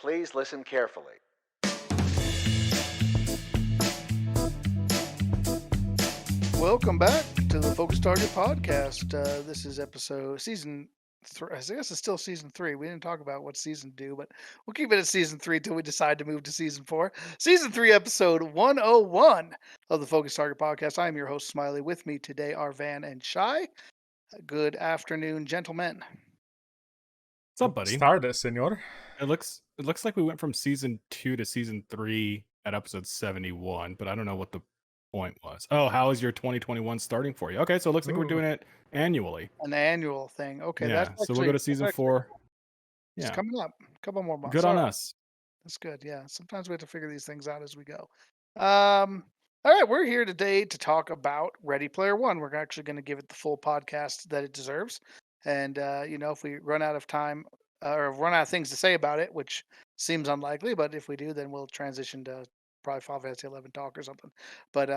Please listen carefully. Welcome back to the Focus Target Podcast. This is season 3. I guess it's still season 3. We didn't talk about what season to do, but we'll keep it at season 3 till we decide to move to season 4. Season 3, episode 101 of the Focus Target Podcast. I am your host, Smiley. With me today are Van and Shy. Good afternoon, gentlemen. What's up, buddy? Stardust, senor. It looks like we went from season 2 to season 3 at episode 71, but I don't know what the point was. Oh, how is your 2021 starting for you? Okay, so it looks like we're doing it annually. An annual thing. Okay, yeah. that's So we'll go to season 4. It's Yeah, coming up. A couple more months. good on us. That's good. Yeah. Sometimes we have to figure these things out as we go. All right. We're here today to talk about Ready Player One. We're actually going to give it the full podcast that it deserves. And, if we run out of time or run out of things to say about it, which seems unlikely, but if we do, then we'll transition to probably Final Fantasy 11 talk or something. But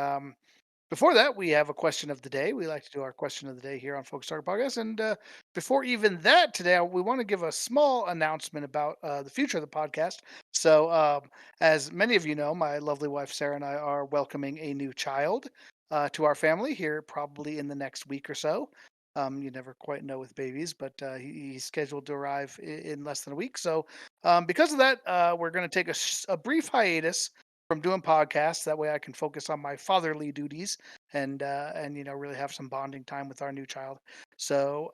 before that, we have a question of the day. We like to do our question of the day here on Focus Target Podcast. And before even that, today, we want to give a small announcement about the future of the podcast. So, as many of you know, my lovely wife, Sarah, and I are welcoming a new child to our family here probably in the next week or so. You never quite know with babies, but he's scheduled to arrive in less than a week. So, because of that, we're going to take a brief hiatus from doing podcasts. That way I can focus on my fatherly duties and really have some bonding time with our new child. So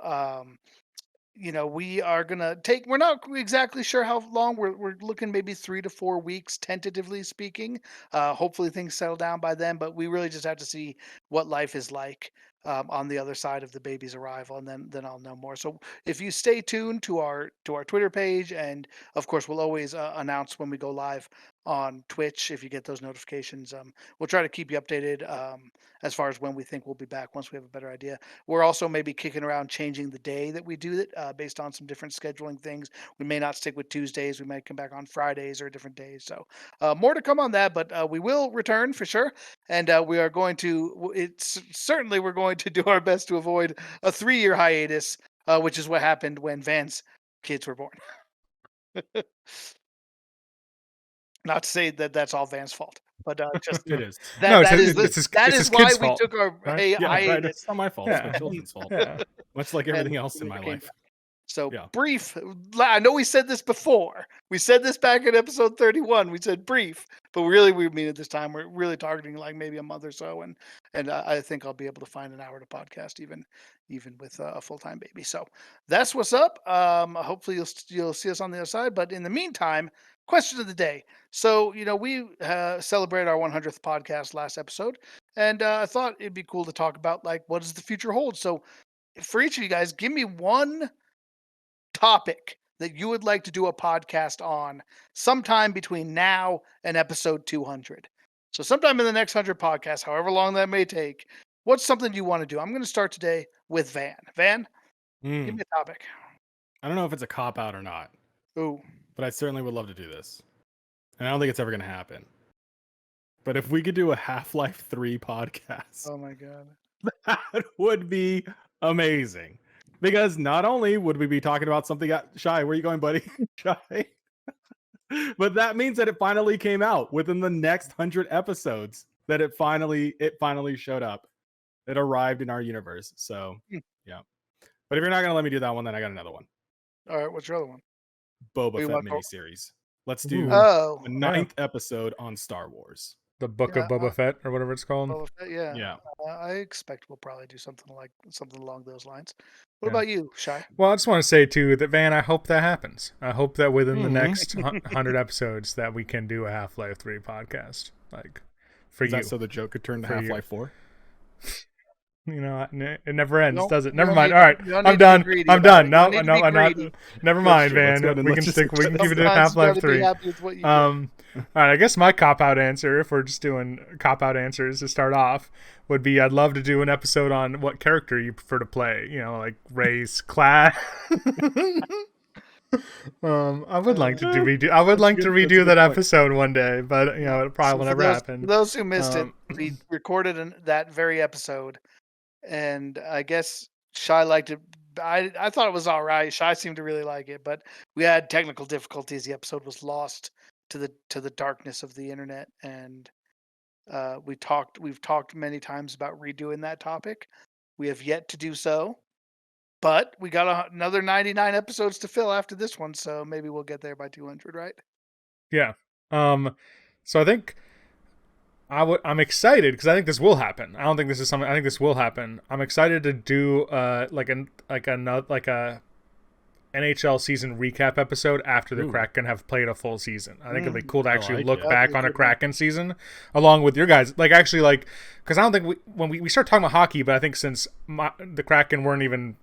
we are gonna we're not exactly sure how long. We're looking maybe 3 to 4 weeks, tentatively speaking. Hopefully things settle down by then, but we really just have to see what life is like on the other side of the baby's arrival, and then I'll know more. So if you stay tuned to our Twitter page, and of course we'll always announce when we go live on Twitch. If you get those notifications, we'll try to keep you updated as far as when we think we'll be back once we have a better idea. We're also maybe kicking around changing the day that we do it based on some different scheduling things. We may not stick with Tuesdays. We might come back on Fridays or different days. So more to come on that, but we will return for sure. And we are going to, we're going to do our best to avoid a 3-year hiatus, which is what happened when Van's kids were born. Not to say that that's all Van's fault, but just It is. that it's is his why kid's we fault, took our right? Yeah, right. hiatus. It's not my fault. It's my children's fault. Yeah. Much like everything else in my Okay. life. So Yeah. brief. I know we said this before. We said this back in episode 31. We said brief, but really we mean it this time. We're really targeting like maybe a month or so, and I think I'll be able to find an hour to podcast even with a full-time baby. So that's what's up. Hopefully you'll see us on the other side. But in the meantime, question of the day. So we celebrated our 100th podcast last episode, and I thought it'd be cool to talk about like what does the future hold. So for each of you guys, give me one topic that you would like to do a podcast on sometime between now and episode 200. So sometime in the next 100 podcasts, however long that may take, what's something you want to do? I'm going to start today with Van. Van, give me a topic. I don't know if it's a cop-out or not, Ooh. but I certainly would love to do this. And I don't think it's ever going to happen. But if we could do a Half-Life 3 podcast, Oh my God. that would be amazing. Because not only would we be talking about something Shy, where are you going, buddy? Shy. But that means that it finally came out within the next 100 episodes, that it finally showed up. It arrived in our universe. So yeah. But if you're not gonna let me do that one, then I got another one. All right, what's your other one? Boba you Fett want to- miniseries. Let's do Oh, the 9th episode on Star Wars. The Book of Boba Fett, or whatever it's called. Boba Fett, yeah. Yeah. I expect we'll probably do something along those lines. What Yeah. about you, Shy? Well, I just want to say too that Van, I hope that happens. I hope that within the next 100 episodes that we can do a Half-Life 3 podcast. Like for Is you. that so the joke could turn to For you. Half-Life 4? It never ends, Nope, does it? you Never don't mind. need All right, to- you don't I'm need to be done. greedy I'm about done. it. No, You don't need no, to be I'm not. greedy. Never mind, Let's Van. go to- We can let's stick. We can keep it at Sometimes you gotta Half-Life be 3. happy with what you All right, I guess my cop-out answer, if we're just doing cop-out answers to start off, would be I'd love to do an episode on what character you prefer to play. Like race, class. I would like to redo. I would like to redo that episode one day, but it probably will never happen. For those who missed it, Um, we recorded that very episode, and I guess Shy liked it I thought it was all right. Shy seemed to really like it, but we had technical difficulties. The episode was lost to the darkness of the internet, and we've talked many times about redoing that topic. We have yet to do so, but we got another 99 episodes to fill after this one, so maybe we'll get there by 200, right? Yeah. So I think I'm excited because I think this will happen. I don't think this is something. I think this will happen. I'm excited to do like a NHL season recap episode after the Ooh. Kraken have played a full season. I think it'd be cool to I actually like look it. back That'd be on a a good one. Kraken season along with your guys. Like actually, like because I don't think when we start talking about hockey, but I think since the Kraken weren't even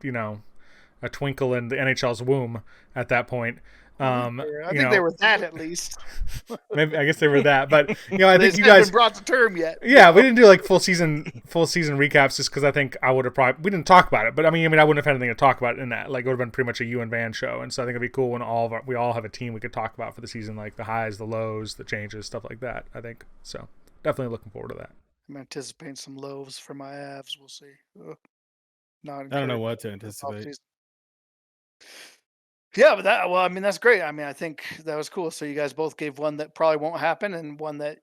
a twinkle in the NHL's womb at that point. I think they were that at least. Maybe I guess they were that, but I They think you just haven't guys been brought to term yet. yeah, we didn't do like full season recaps just because I think I would have probably we didn't talk about it, but I mean I wouldn't have had anything to talk about in that. Like it would have been pretty much a you and Van show, and so I think it'd be cool when we all have a team we could talk about for the season, like the highs, the lows, the changes, stuff like that. I think so. Definitely looking forward to that. I'm anticipating some loaves for my Avs. We'll see. Not I don't know encouraged what to this anticipate. offseason. Yeah, but I mean, that's great. I mean, I think that was cool. So you guys both gave one that probably won't happen and one that,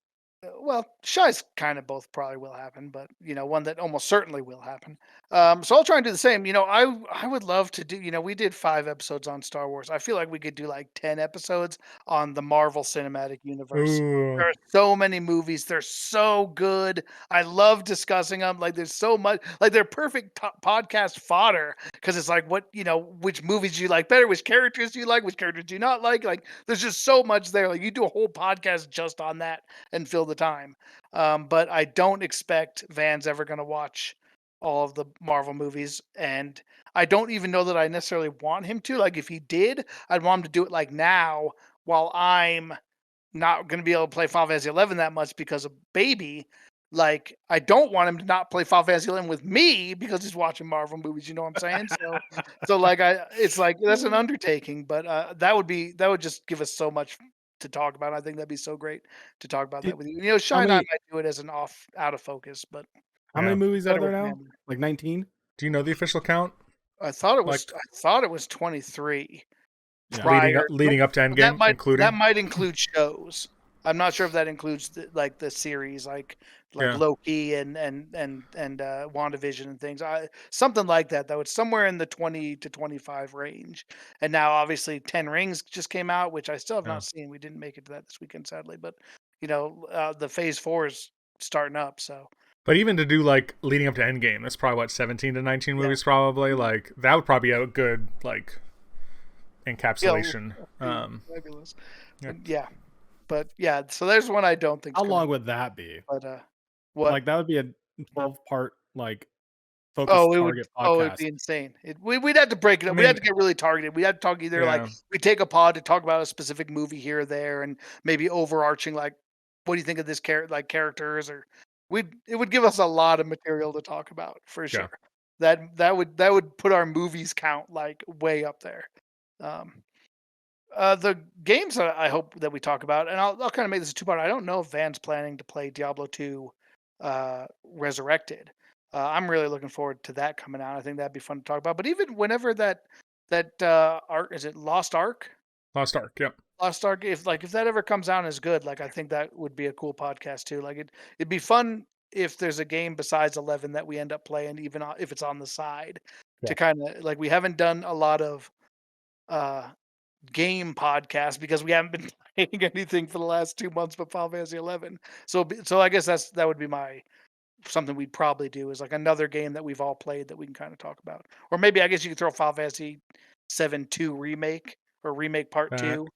well, Shy's kind of both probably will happen, but one that almost certainly will happen. So I'll try and do the same. I would love to do. We did 5 episodes on Star Wars. I feel like we could do like 10 episodes on the Marvel Cinematic Universe. Ooh, There are so many movies. They're so good. I love discussing them. Like there's so much. Like they're perfect podcast fodder because it's like which movies do you like better, which characters do you like, which characters do you not like there's just so much there. Like you do a whole podcast just on that and fill the time. But I don't expect Van's ever going to watch all of the Marvel movies, and I don't even know that I necessarily want him to. Like if he did, I'd want him to do it like now while I'm not going to be able to play Final Fantasy 11 that much because of baby. Like I don't want him to not play Final Fantasy 11 with me because he's watching Marvel movies. You know what I'm saying? So like it's like that's an undertaking, but that would just give us so much to talk about. I think that'd be so great to talk about Do- that with you. How Shy and I many might do it as an out of focus, but how many yeah. movies are better there with now? family. Like 19? Do you know the official count? I thought Like it was 23 Yeah. prior. leading up to But that Endgame, that including might include shows. I'm not sure if that includes the series like yeah. Loki and WandaVision and things. Something like that. That was somewhere in the 20 to 25 range. And now obviously 10 Rings just came out, which I still have Yeah. not seen. We didn't make it to that this weekend sadly, but the Phase 4 is starting up, so But even to do like leading up to Endgame, that's probably what 17 to 19 yeah. movies probably. Like that would probably be a good like Yeah, encapsulation. that'd be fabulous. Yeah. But yeah, so there's one I don't think. How long would that be? But what? Like that would be a 12-part like focused target It'd podcast. be insane. We'd have to break it I up. We'd have mean, to get really targeted. We'd have to talk either like yeah, we take a pod to talk about a specific movie here or there, and maybe overarching like, what do you think of this characters, or it would give us a lot of material to talk about for yeah. sure. That would put our movies count like way up there. Um, the games that I hope that we talk about, and I'll kind of make this a two-part. I don't know if Van's planning to play Diablo 2 Resurrected. I'm really looking forward to that coming out. I think that'd be fun to talk about. But even whenever that Ark, is it Lost Ark? Lost Ark. Yep. Lost Ark, if that ever comes out and is good, like I think that would be a cool podcast too. Like it'd be fun if there's a game besides 11 that we end up playing, even if it's on the side, Yeah. to kind of like we haven't done a lot of uh game podcast because we haven't been playing anything for the last 2 months but Final Fantasy 11. So I guess that would be my something we'd probably do is like another game that we've all played that we can kind of talk about. Or maybe I guess you could throw Final Fantasy 7 2 remake or remake part That 2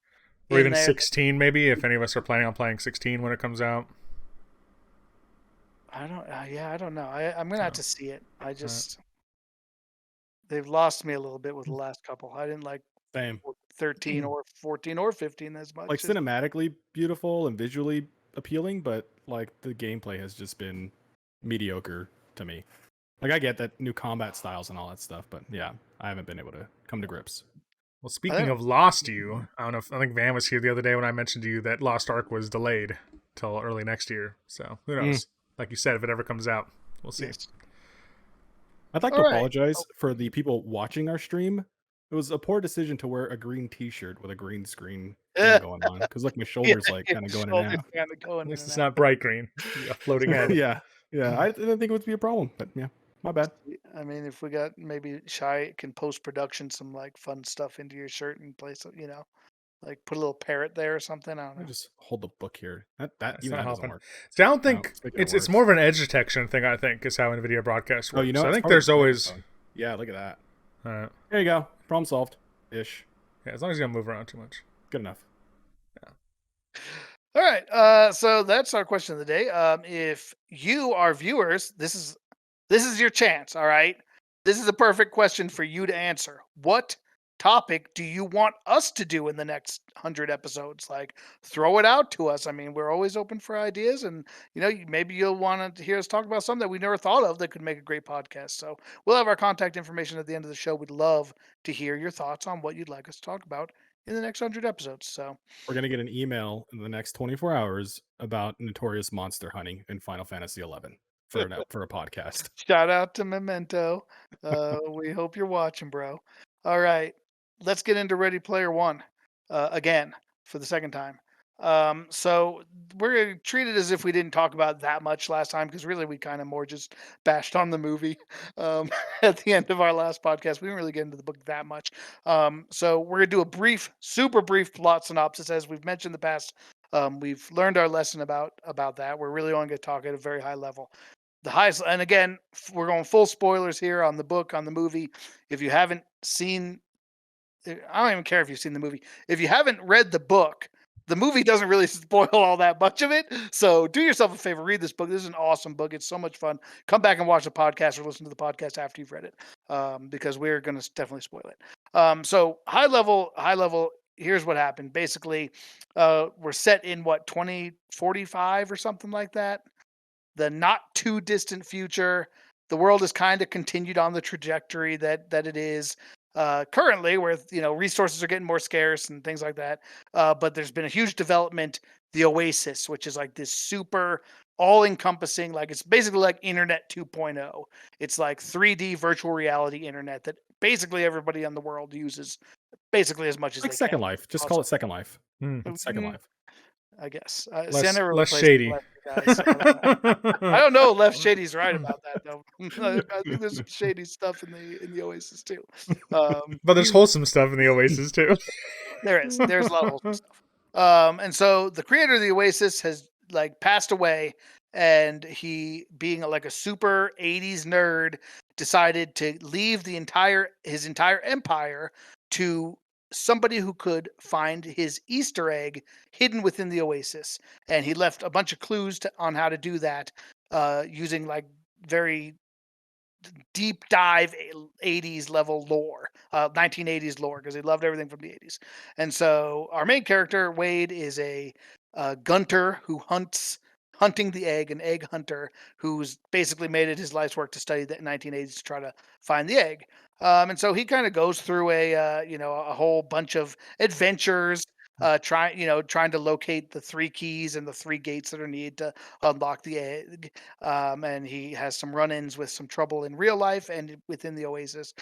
or in even there. 16 maybe if any of us are planning on playing 16 when it comes out. I don't I don't know. I'm going to have to see it. I Uh, just they've lost me a little bit with the last couple. I didn't like Same. 13 or 14 or 15 as Like much. cinematically beautiful and visually appealing, but like the gameplay has just been mediocre to me. Like I get that new combat styles and all that stuff, but yeah, I haven't been able to come to grips. well, I speaking don't of Lost You, I don't know if I think Van was here the other day when I mentioned to you that Lost Ark was delayed till early next year. So who knows? Like you said, if it ever comes out, we'll see. Yes. I'd like All to right. apologize for the people watching our stream. It was a poor decision to wear a green T-shirt with a green screen thing going on because like my Yeah, shoulders like your kind of going in and shoulders out. kind of going At in least and it's out. not bright green. A floating head. Yeah, I didn't think it would be a problem, but yeah, my bad. I mean, if we got maybe Shy can post production some like fun stuff into your shirt and place it, like put a little parrot there or something. I don't I know. just hold the book here. That It's even not that doesn't helping. work. See, I don't No, think it's making it it's worse. more of an edge detection thing. I think is how NVIDIA broadcast Oh, works. you know, I it's think probably there's the always. microphone. Yeah, look at that. Uh, There you go. Problem solved. Ish. yeah, as long as you don't move around too much. Good enough. All right. So that's our question of the day. If you are viewers, this is your chance. All right. This is a perfect question for you to answer. What topic do you want us to do in the next 100 episodes? Like, throw it out to us. I mean, we're always open for ideas, and maybe you'll want to hear us talk about something that we never thought of that could make a great podcast. So we'll have our contact information at the end of the show. We'd love to hear your thoughts on what you'd like us to talk about in the next 100 episodes. So. We're gonna get an email in the next 24 hours about notorious monster hunting in Final Fantasy 11 for a podcast. Shout out to Memento. We hope you're watching, bro. All right, let's get into Ready Player One again for the second time. So we're gonna treat it as if we didn't talk about that much last time because really we kind of more just bashed on the movie at the end of our last podcast. We didn't really get into the book that much. So we're gonna do a brief, super brief plot synopsis as we've mentioned in the past. We've learned our lesson about that. We're really only going to talk at a very high level. The highest, and again, we're going full spoilers here on the book, on the movie. If you haven't seen, I don't even care if you've seen the movie. If you haven't read the book, the movie doesn't really spoil all that much of it. So do yourself a favor, read this book. This is an awesome book. It's so much fun. Come back and watch the podcast or listen to the podcast after you've read it, because we're going to definitely spoil it. So high level. Here's what happened. Basically, we're set in what 2045 or something like that. The not too distant future. The world has kind of continued on the trajectory that it is currently, where resources are getting more scarce and things like that. But there's been a huge development, the Oasis, which is like this super all-encompassing, like it's basically like Internet 2.0. It's like 3D virtual reality internet that basically everybody in the world uses basically as much as Like they Second can. Life. Just call Also, it Second Life. Hmm. It's Second Life. I guess. See, I Less never really less played Second shady. Life, guys. So I don't know. Left Shady's right about that though. I think there's some shady stuff in the Oasis too. But there's wholesome stuff in the Oasis too. There is. There's a lot of wholesome stuff. And so the creator of the Oasis has like passed away, and he, being like a super '80s nerd, decided to leave his entire empire to somebody who could find his Easter egg hidden within the Oasis, and he left a bunch of clues on how to do that, using like very deep dive 80s level lore, 1980s lore, because he loved everything from the 80s. And so our main character, Wade, is a gunter who hunting the egg, an egg hunter who's basically made it his life's work to study the 1980s to try to find the egg. And so he kind of goes through a whole bunch of adventures, trying to locate the three keys and the three gates that are needed to unlock the egg. And he has some run-ins with some trouble in real life and within the Oasis.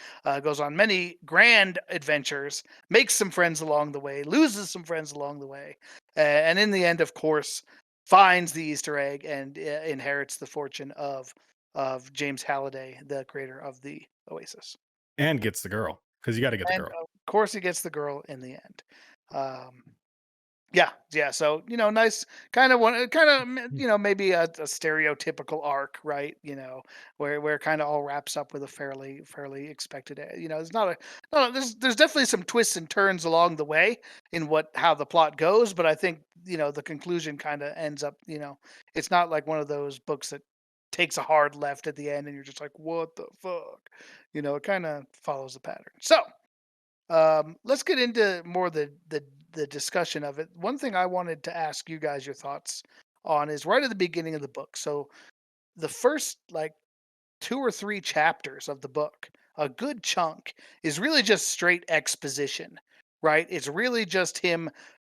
Goes on many grand adventures, makes some friends along the way, loses some friends along the way, and in the end, of course, finds the Easter egg and inherits the fortune of James Halliday, the creator of the Oasis. And gets the girl. Because you got to get the And girl. of course, he gets the girl in the end. Um, yeah. So nice kind of one, kind of maybe a stereotypical arc, right? Where it kind of all wraps up with a fairly expected. There's not a no. There's definitely some twists and turns along the way in how the plot goes, but I think the conclusion kind of ends up. It's not like one of those books that takes a hard left at the end, and you're just like, what the fuck? It kind of follows the pattern. So. Let's get into more the discussion of it. One thing I wanted to ask you guys your thoughts on is right at the beginning of the book. So the first like 2 or 3 chapters of the book, a good chunk is really just straight exposition, right? It's really just him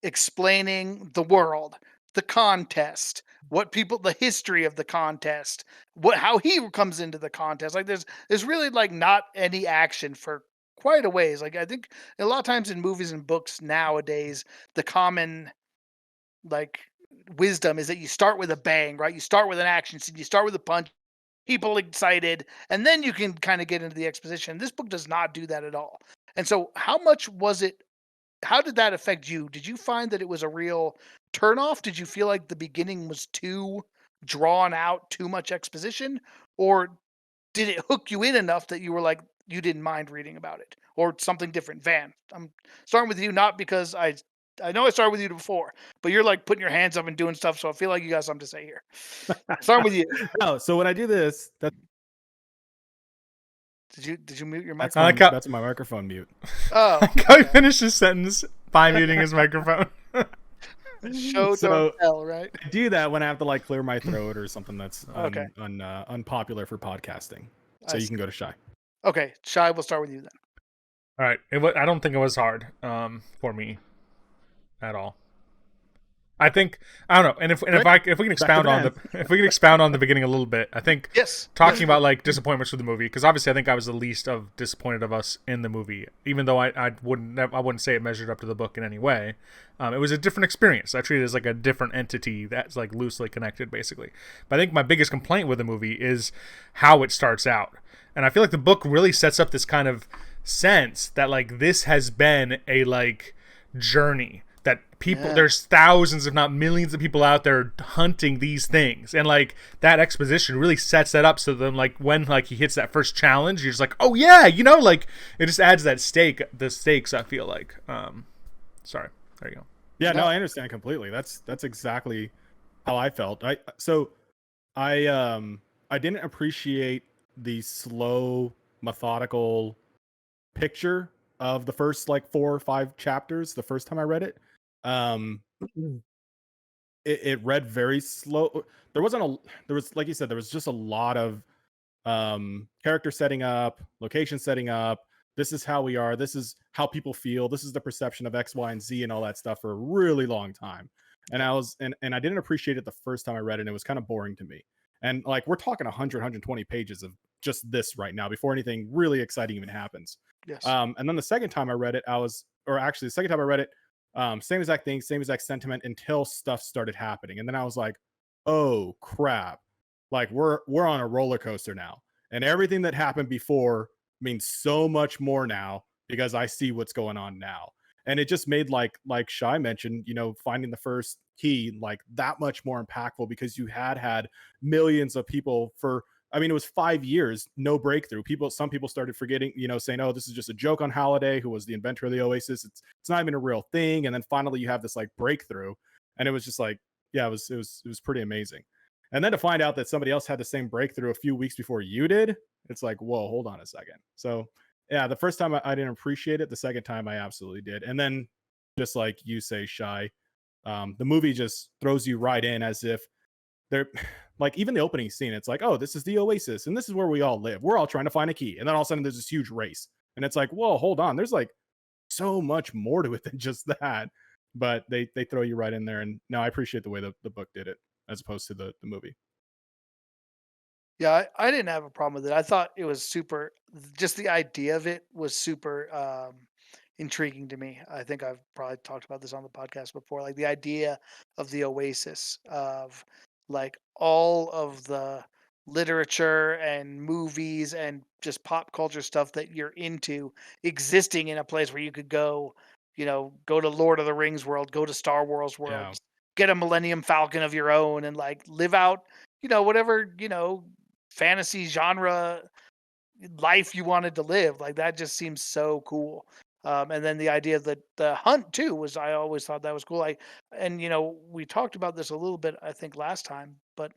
explaining the world, the contest, the history of the contest, how he comes into the contest. Like there's really like not any action for quite a ways. Like I think a lot of times in movies and books nowadays, the common like wisdom is that you start with a bang, right? You start with an action scene, you start with a punch, people excited, and then you can kind of get into the exposition. This book does not do that at all. And so how did that affect you? Did you find that it was a real turnoff? Did you feel like the beginning was too drawn out, too much exposition? Or did it hook you in enough that you were like, you didn't mind reading about it? Or something different? Van, I'm starting with you, not because I know I started with you before, but you're like putting your hands up and doing stuff, so I feel like you got something to say here. Starting with you. No, so when I do this, Did you mute your that's I like microphone? how that's my microphone mute. Oh, how he okay. finished his sentence by muting his microphone. Show don't So tell, right? I do that when I have to like clear my throat or something that's Okay, unpopular for podcasting. So I you can see. go to Shy. Okay, Shy, we'll start with you then. All right, I don't think it was hard for me at all. I think I don't know, and if Good. if we can Back to expound on Van. if we can expound on the beginning a little bit, I think Yes. talking Yes. about like disappointments with the movie, because obviously I think I was the least of disappointed of us in the movie, even though I wouldn't say it measured up to the book in any way. It was a different experience. I treat it as like a different entity that's like loosely connected, basically. But I think my biggest complaint with the movie is how it starts out, and I feel like the book really sets up this kind of sense that like this has been a like journey that people Yeah. there's thousands if not millions of people out there hunting these things, and like that exposition really sets that up so then like when like he hits that first challenge you're just like, oh yeah, like it just adds the stakes, I feel like. Sorry, there you go. Yeah, no, No. I understand completely. That's exactly how I felt. I didn't appreciate the slow, methodical picture of the first like 4 or 5 chapters the first time I read it. Um it read very slow. There was, like you said, there was just a lot of character setting up, location setting up. This is how we are, this is how people feel, this is the perception of X, Y, and Z and all that stuff for a really long time. And I didn't appreciate it the first time I read it, and it was kind of boring to me. And like we're talking 120 pages of just this right now before anything really exciting even happens. Yes. And then the second time I read it, the second time I read it, same exact thing, same exact sentiment until stuff started happening. And then I was like, oh crap. Like we're on a roller coaster now. And everything that happened before means so much more now because I see what's going on now. And it just made like Shai mentioned, finding the first key like that much more impactful because you had millions of people for, I mean, it was 5 years, no breakthrough. Some people started forgetting, saying, "Oh, this is just a joke on Halliday, who was the inventor of the Oasis. It's not even a real thing." And then finally, you have this like breakthrough, and it was just like, yeah, it was pretty amazing. And then to find out that somebody else had the same breakthrough a few weeks before you did, it's like, whoa, hold on a second. So, yeah, the first time I didn't appreciate it. The second time I absolutely did. And then, just like you say, Shy, the movie just throws you right in as if they're like, even the opening scene, it's like, oh, this is the Oasis and this is where we all live, we're all trying to find a key, and then all of a sudden there's this huge race, and it's like, whoa, hold on, there's like so much more to it than just that. But they throw you right in there, and now I appreciate the way the book did it as opposed to the movie. Yeah, I didn't have a problem with it. I thought it was super. Just the idea of it was super intriguing to me. I think I've probably talked about this on the podcast before. Like the idea of the Oasis, of like all of the literature and movies and just pop culture stuff that you're into existing in a place where you could go, go to Lord of the Rings world, go to Star Wars Yeah. world, get a Millennium Falcon of your own, and like live out, whatever, fantasy genre life you wanted to live. Like that just seems so cool. And then the idea that the hunt too was, I always thought that was cool. And we talked about this a little bit, I think last time, but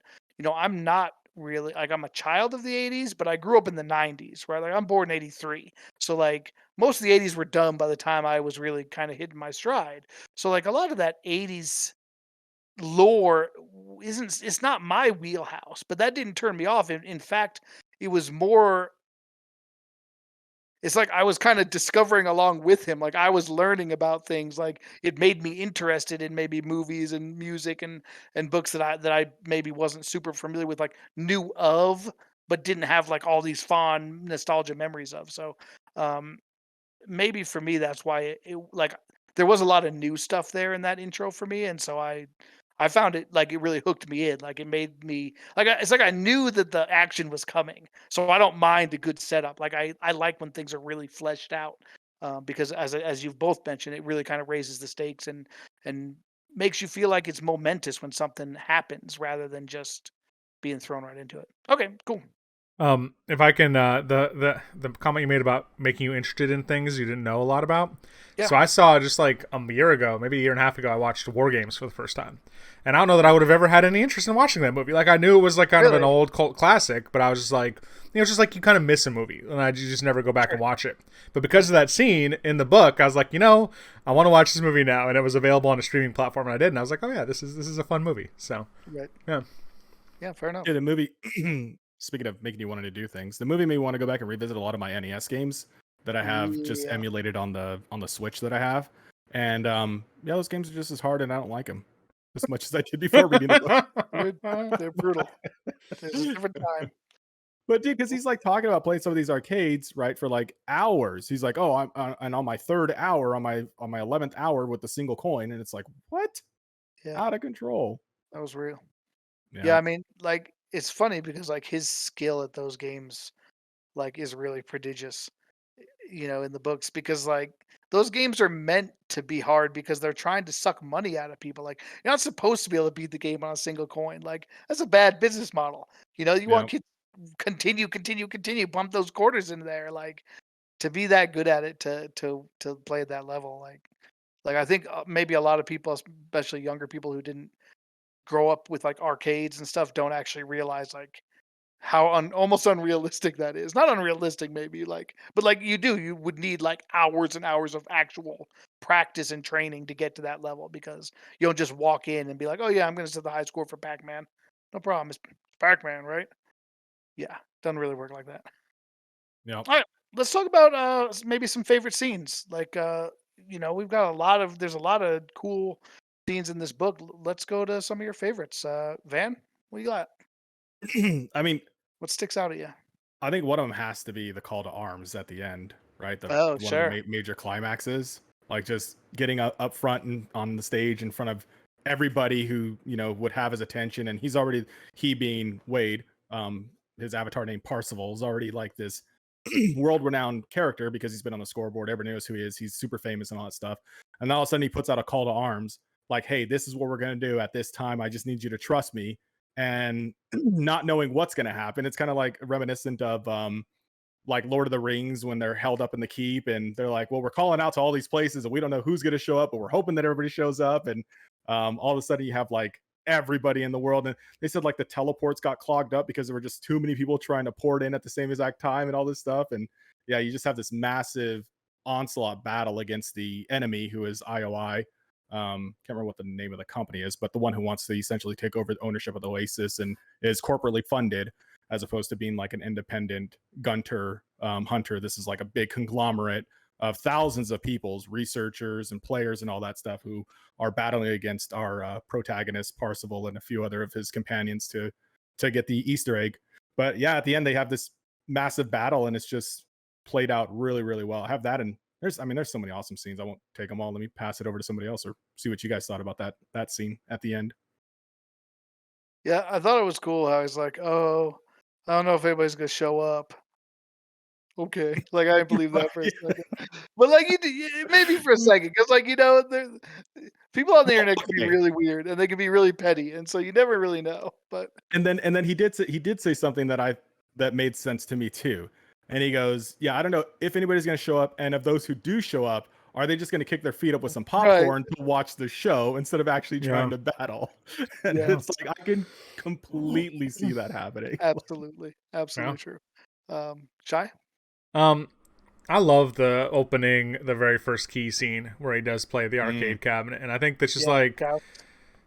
I'm not really like, I'm a child of the 80s, but I grew up in the 90s, right? Like I'm born in 83. So like most of the 80s were done by the time I was really kind of hitting my stride. So like a lot of that 80s lore it's not my wheelhouse, but that didn't turn me off. In fact, it was more it's like I was kind of discovering along with him. Like I was learning about things. Like it made me interested in maybe movies and music and books that I maybe wasn't super familiar with, like knew of, but didn't have like all these fond nostalgia memories of. So um, maybe for me that's why like there was a lot of new stuff there in that intro for me, and so I found it like it really hooked me in. Like it made me like it's like I knew that the action was coming, so I don't mind a good setup. Like I like when things are really fleshed out, because as you've both mentioned, it really kind of raises the stakes and makes you feel like it's momentous when something happens rather than just being thrown right into it. Okay, cool. If I can, the comment you made about making you interested in things you didn't know a lot about. Yeah, So I saw just like a year ago, maybe a year and a half ago, I watched War Games for the first time, and I don't know that I would have ever had any interest in watching that movie. Like I knew it was like kind of an really. old cult classic, but I was just like, it's just like you kind of miss a movie, and you just never go back Sure. and watch it. But because of that scene in the book, I was like, I want to watch this movie now, and it was available on a streaming platform, and I did, and I was like, oh yeah, this is a fun movie. So Right. yeah. Yeah, fair enough. Yeah, the movie. Speaking of making you want to do things, the movie made me want to go back and revisit a lot of my NES games that I have just Yeah. emulated on the Switch that I have, and yeah, those games are just as hard, and I don't like them as much as I did before reading the book. They're brutal. There's a different time. But dude, because he's like talking about playing some of these arcades, right, for like hours. He's like, "Oh, I'm and on my third hour, on my 11th hour with the single coin," and it's like, what? Yeah, Out of control. that was real. Yeah, Yeah, I mean, like it's funny because like his skill at those games like is really prodigious, in the books because like those games are meant to be hard because they're trying to suck money out of people. Like you're not supposed to be able to beat the game on a single coin. Like that's a bad business model. You yeah. want kids continue, pump those quarters in there. Like to be that good at it, to play at that level, like I think maybe a lot of people, especially younger people who didn't grow up with like arcades and stuff, don't actually realize like how almost unrealistic that is. Not unrealistic, maybe like, but like you would need like hours and hours of actual practice and training to get to that level because you don't just walk in and be like, oh yeah, I'm going to set the high score for Pac-Man. No problem, it's Pac-Man, right? Yeah, doesn't really work like that. Yep. All right, let's talk about maybe some favorite scenes. Like we've got there's a lot of cool scenes in this book. Let's go to some of your favorites. Van, what you got? I mean, What sticks out at you? I think one of them has to be the call to arms at the end, right? The Oh, one of the sure. major climaxes, like just getting up front and on the stage in front of everybody who would have his attention, and he being Wade, his avatar named Parsival is already like this world-renowned character because he's been on the scoreboard. Everybody knows who he is. He's super famous and all that stuff. And then all of a sudden he puts out a call to arms, like, "Hey, this is what we're gonna do at this time. I just need you to trust me." And not knowing what's going to happen. It's kind of like reminiscent of like Lord of the Rings when they're held up in the keep and they're like, well, we're calling out to all these places and we don't know who's going to show up, but we're hoping that everybody shows up. And all of a sudden you have like everybody in the world. And they said like the teleports got clogged up because there were just too many people trying to pour it in at the same exact time and all this stuff. And yeah, you just have this massive onslaught battle against the enemy who is IOI. Can't remember what the name of the company is, but the one who wants to essentially take over the ownership of the Oasis and is corporately funded as opposed to being like an independent gunter hunter. This is like a big conglomerate of thousands of people's researchers and players and all that stuff who are battling against our protagonist Parsival and a few other of his companions to get the Easter egg. But yeah, at the end they have this massive battle and it's just played out really, really well. I have that, and there's so many awesome scenes. I won't take them all. Let me pass it over to somebody else or see what you guys thought about that scene at the end. Yeah, I thought it was cool how he's like, "Oh, I don't know if anybody's gonna show up." Okay, like I didn't believe that for a second, but like maybe for a second, because like there, people on the internet can be Okay. really weird and they can be really petty, and so you never really know. But And then he did say something that made sense to me too. And he goes, "Yeah, I don't know if anybody's going to show up, and of those who do show up, are they just going to kick their feet up with some right, popcorn to watch the show instead of actually trying Yeah. to battle?" And yeah, it's like I can completely see that happening. absolutely, Yeah. absolutely true. Shy, Um, I love the opening, the very first key scene where he does play the Mm, arcade cabinet, and I think that's just yeah, like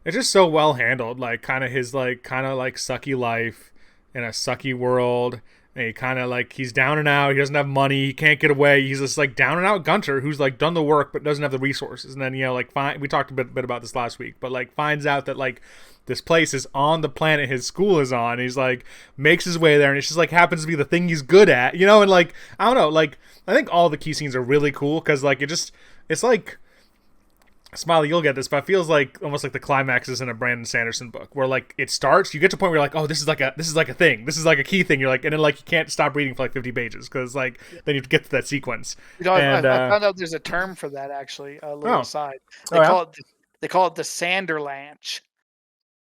it's just so well handled. Like kind of his like kind of like sucky life in a sucky world, And he kind of like, he's down and out. He doesn't have money. He can't get away. He's this like down and out Gunter who's like done the work but doesn't have the resources. And then, you know, like we talked a bit about this last week, but like finds out that like this place is on the planet his school is on. He's like makes his way there, and it's just like happens to be the thing he's good at, you know. And like, I don't know, like I think all the key scenes are really cool because like it's like, Smiley, you'll get this, but it feels like almost like the climax is in a Brandon Sanderson book, where like it starts, you get to a point where you're like, oh, this is like a thing, this is like a key thing. You're like, and then like you can't stop reading for like 50 pages because like then you get to that sequence. You know, And, I found out there's a term for that actually. A little aside, they Oh, yeah? call it the Sanderlanche.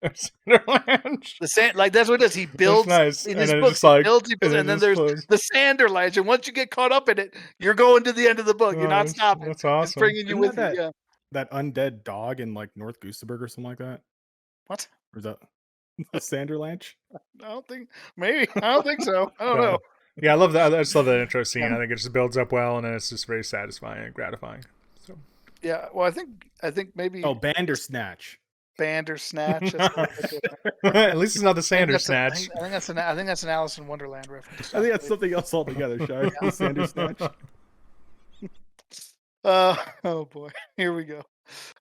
Sanderlanche. The sand, like that's what it is. He builds nice. in And his then it books. just, like, He builds, and then just there's flows. the Sanderlanche. And once you get caught up in it, you're going to the end of the book. You're not Nice. stopping. That's It's awesome. bringing you Isn't with that you. Yeah. that undead dog in like North Gooseberg or something like that? What? Or is that the Sanderlanche? I don't think. Maybe. I don't think so. I don't Yeah. know. Yeah, I love that. I just love that intro scene. I think it just builds up well, and then it's just very satisfying and gratifying. So. Yeah. Well, I think maybe. Oh, Bandersnatch. Bandersnatch. That's a little bit different. At least it's not the I think Sanders that's snatch. I think that's an Alice in Wonderland reference. I think that's something else altogether, Shy. The Sandersnatch. Oh boy, here we go.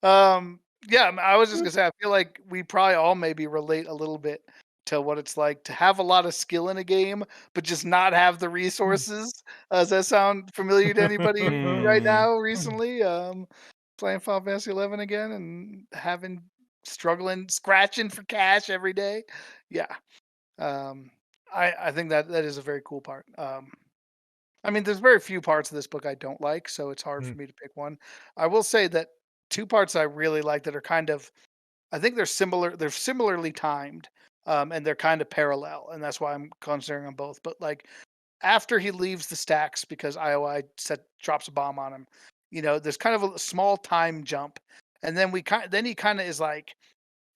Yeah, I was just gonna say, I feel like we probably all maybe relate a little bit to what it's like to have a lot of skill in a game, but just not have the resources. Does that sound familiar to anybody right now? Recently, playing Final Fantasy 11 again and struggling, scratching for cash every day. Yeah, I think that is a very cool part. I mean, there's very few parts of this book I don't like, so it's hard for me to pick one. I will say that two parts I really like that are kind of, I think they're similar. They're similarly timed, and they're kind of parallel, and that's why I'm considering them both. But like after he leaves the stacks because IOI drops a bomb on him, you know, there's kind of a small time jump, and then he kind of is like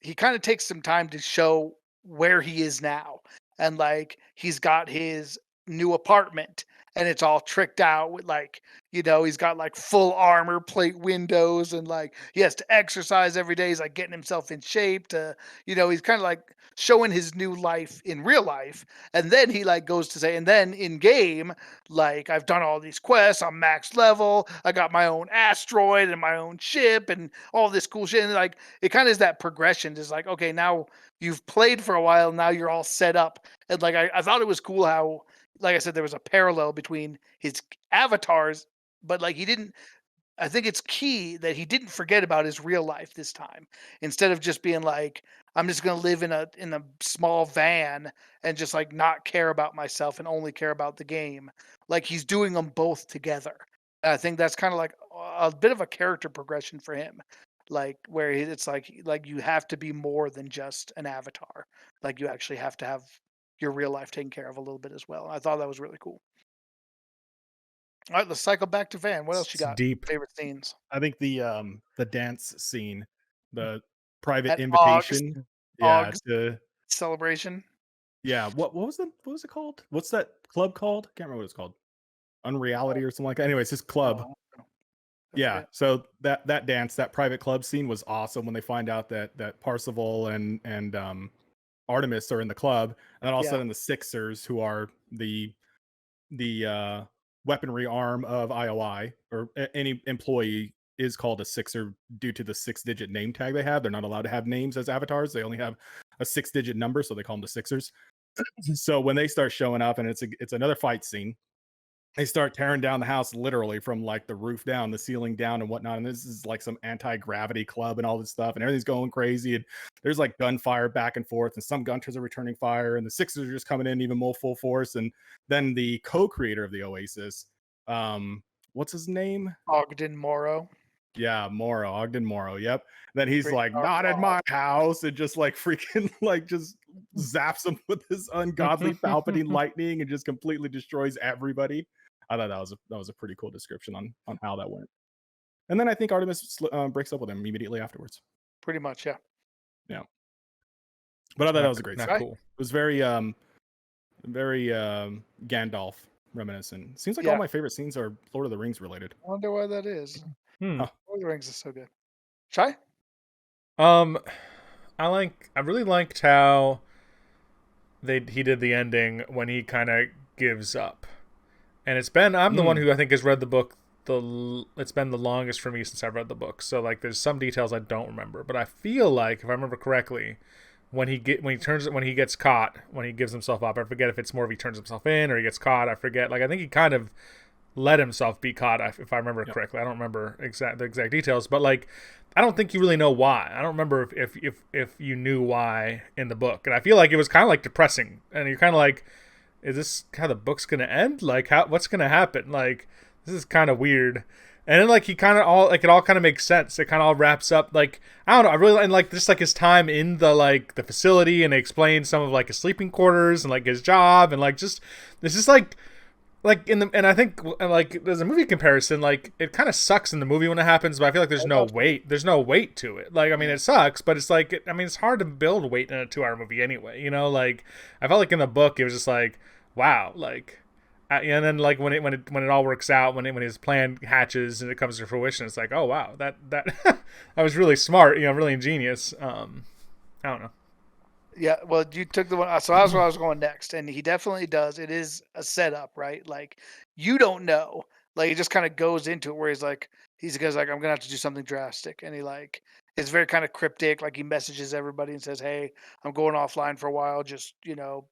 he kind of takes some time to show where he is now, and like he's got his new apartment and it's all tricked out with like, you know, he's got like full armor plate windows, and like he has to exercise every day. He's like getting himself in shape to, you know, he's kind of like showing his new life in real life. And then he like goes to say, and then in game, like I've done all these quests, I'm max level, I got my own asteroid and my own ship and all this cool shit. And like it kind of is that progression. It's like, okay, now you've played for a while, now you're all set up. And like I thought it was cool how, like I said, there was a parallel between his avatars, but like he didn't. I think it's key that he didn't forget about his real life this time. Instead of just being like, I'm just gonna live in a small van and just like not care about myself and only care about the game. Like he's doing them both together. And I think that's kind of like a bit of a character progression for him. Like where it's like you have to be more than just an avatar. Like you actually have to have your real life taken care of a little bit as well. I thought that was really cool. All right, let's cycle back to Van. What else you It's got? deep. Favorite scenes I think the dance scene, the private at invitation. Yeah, Og's to celebration. yeah. What was it called? What's that club called? Can't remember what it's called. Unreality or something like that. Anyways, his club. Oh, I Yeah. forget. So that dance, that private club scene was awesome when they find out that Parzival and Artemis are in the club, and then all of a Yeah. sudden the Sixers, who are the weaponry arm of IOI, or any employee is called a Sixer due to the 6-digit name tag they have. They're not allowed to have names as avatars. They only have a 6-digit number, so they call them the Sixers. So when they start showing up, and it's another fight scene, they start tearing down the house literally from like the roof down, the ceiling down, and whatnot. And this is like some anti-gravity club and all this stuff, and everything's going crazy. And there's like gunfire back and forth, and some Gunters are returning fire, and the Sixers are just coming in even more full force. And then the co-creator of the Oasis, what's his name? Ogden Morrow. Yeah, Morrow, Ogden Morrow. Yep. Then he's Pretty like, dark not at wall. my house, and just like freaking like just zaps him with this ungodly Palpatine lightning and just completely destroys everybody. I thought that was a pretty cool description on how that went. And then I think Artemis breaks up with him immediately afterwards. Pretty much, yeah. Yeah. But I thought that was a great Not scene. cool. It was very Gandalf reminiscent. Seems like Yeah. all my favorite scenes are Lord of the Rings related. I wonder why that is. Hmm. Lord of the Rings is so good. Shy? I really liked how he did the ending when he kind of gives up. And I'm the one Mm. who I think has read the book. It's been the longest for me since I've read the book. So like, there's some details I don't remember, but I feel like if I remember correctly, when he gets caught, when he gives himself up, I forget if it's more of he turns himself in or he gets caught. I forget. Like I think he kind of let himself be caught, if I remember Yep. correctly. I don't remember the exact details, but like I don't think you really know why. I don't remember if you knew why in the book, and I feel like it was kind of like depressing, and you're kind of like, is this how the book's gonna end? Like, what's gonna happen? Like, this is kind of weird. And then like he kind of all like it all kind of makes sense. It kind of all wraps up. Like I don't know. I really and like just like his time in the facility, and they explain some of like his sleeping quarters and like his job, and like just this is like in the and I think like there's a movie comparison. Like it kind of sucks in the movie when it happens, but I feel like there's no weight. There's no weight to it. Like I mean, it sucks, but it's like I mean, it's hard to build weight in a 2 hour movie anyway. You know, like I felt like in the book it was just like wow, like. And then, like when it all works out, when his plan hatches and it comes to fruition, it's like, oh wow, that that was really smart, really ingenious. I don't know. Yeah, well, you took the one. So that's where I was going next, and he definitely does. It is a setup, right? Like you don't know. Like he just kind of goes into it where he goes like, I'm gonna have to do something drastic, and he like it's very kind of cryptic. Like he messages everybody and says, Hey, I'm going offline for a while. Just I'll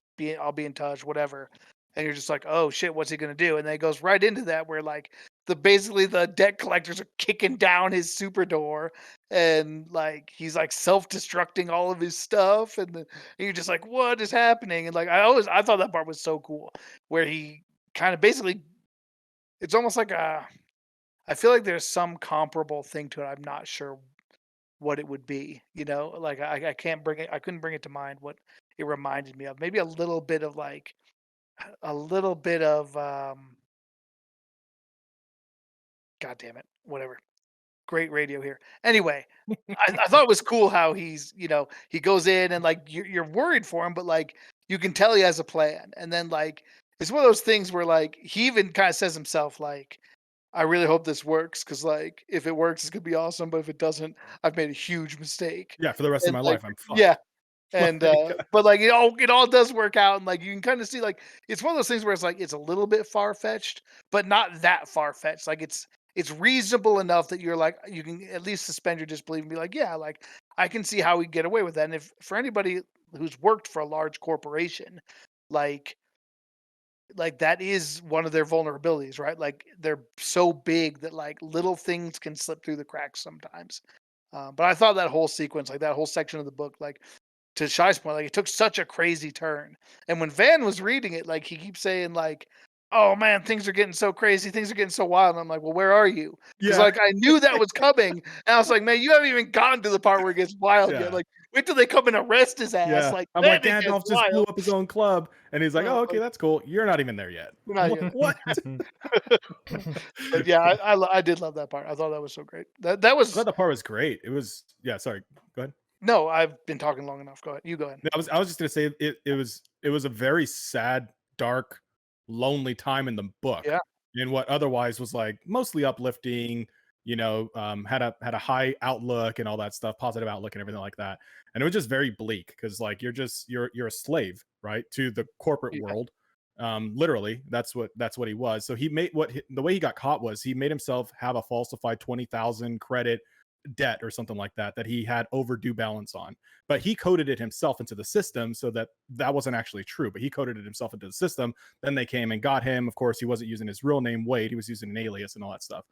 be in touch, whatever. And you're just like, oh shit, what's he gonna do? And then it goes right into that where like basically the debt collectors are kicking down his super door and like he's like self-destructing all of his stuff and you're just like, what is happening? And like I thought that part was so cool, where he kind of basically it's almost like I feel like there's some comparable thing to it. I'm not sure what it would be, Like I can't bring it. I couldn't bring it to mind what it reminded me of. Maybe a little bit of like a little bit of God damn it, whatever. Great radio here. Anyway, I thought it was cool how he goes in and like you're worried for him, but like you can tell he has a plan. And then like it's one of those things where like he even kind of says himself like, I really hope this works because like if it works, it's gonna be awesome. But if it doesn't, I've made a huge mistake. Yeah, for the rest of And my like life, I'm yeah, fucked. and Like, but like it all does work out, and like you can kind of see like it's one of those things where it's like it's a little bit far fetched, but not that far fetched. Like it's reasonable enough that you're like you can at least suspend your disbelief and be like, yeah, like I can see how we get away with that. And if for anybody who's worked for a large corporation, like that is one of their vulnerabilities, right? Like they're so big that like little things can slip through the cracks sometimes. But I thought that whole sequence, like that whole section of the book, like to Shai's point, like it took such a crazy turn. And when Van was reading it, like he keeps saying, like, "Oh man, things are getting so crazy, things are getting so wild." And I'm like, "Well, where are you?" Because yeah, like I knew that was coming, and I was like, "Man, you haven't even gotten to the part where it gets wild yet. yeah, Like, wait till they come and arrest his ass. yeah. Like I'm then like, it gets Gandalf just blew wild." up his own club, and he's like, Uh, oh, okay, like that's cool. You're not even there yet. we're not yet. What? But yeah, I did love that part. I thought that was so great. That I thought was the part was great. It was, yeah. Sorry, go ahead. no. I've been talking long enough. Go ahead. You go ahead. No, I was just gonna say it was a very sad, dark, lonely time in the book, Yeah. in what otherwise was like mostly uplifting. Had a high outlook and all that stuff, positive outlook and everything like that. And it was just very bleak because like you're a slave, right, to the corporate Yeah. world. Literally, that's what he was. So the way he got caught was he made himself have a falsified 20,000 credit debt or something like that he had overdue balance on, but he coded it himself into the system so that wasn't actually true, but he coded it himself into the system. Then they came and got him. Of course, he wasn't using his real name Wade, he was using an alias and all that stuff.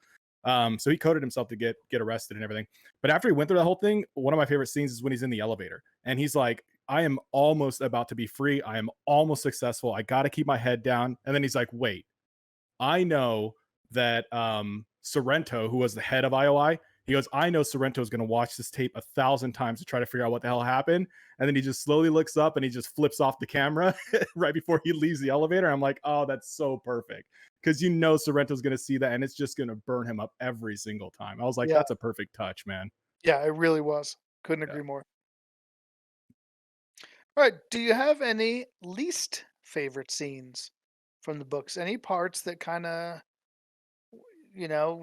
So he coded himself to get arrested and everything. But after he went through that whole thing, one of my favorite scenes is when he's in the elevator and he's like, I am almost about to be free, I am almost successful, I got to keep my head down. And then he's like, wait, I know that Sorrento, who was the head of IOI, he goes, I know Sorrento is going to watch this tape 1,000 times to try to figure out what the hell happened. And then he just slowly looks up and he just flips off the camera right before he leaves the elevator. I'm like, oh, that's so perfect. Because Sorrento's going to see that and it's just going to burn him up every single time. I was like, Yeah. that's a perfect touch, man. Yeah. It really was. Couldn't Yeah. agree more. All right. Do you have any least favorite scenes from the books? Any parts that kind of,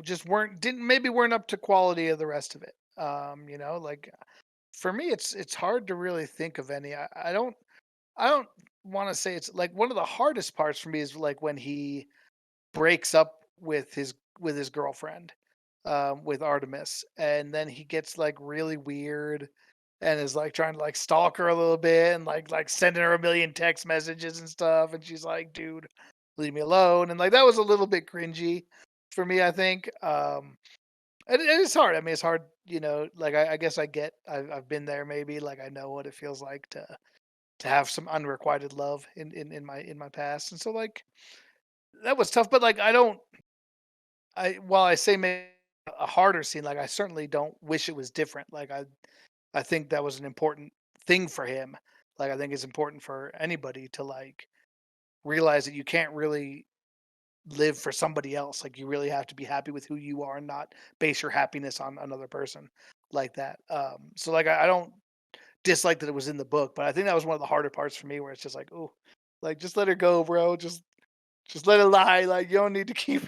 just weren't up to quality of the rest of it? Like for me, it's hard to really think of any. I don't want to say it's like one of the hardest parts for me is like when he breaks up with his girlfriend, with Artemis, and then he gets like really weird and is like trying to like stalk her a little bit and like sending her a million text messages and stuff, and she's like, "Dude, leave me alone," and like that was a little bit cringy for me, I think. And it is hard. I mean, it's hard, like I guess I've been there maybe. Like I know what it feels like to have some unrequited love in my past, and so like that was tough. But like while I say maybe a harder scene, like I certainly don't wish it was different. Like I think that was an important thing for him. Like I think it's important for anybody to like realize that you can't really live for somebody else. Like you really have to be happy with who you are and not base your happiness on another person like that. So like I don't dislike that it was in the book, but I think that was one of the harder parts for me where it's just like, oh, like just let her go, bro. Just let it lie. Like you don't need to keep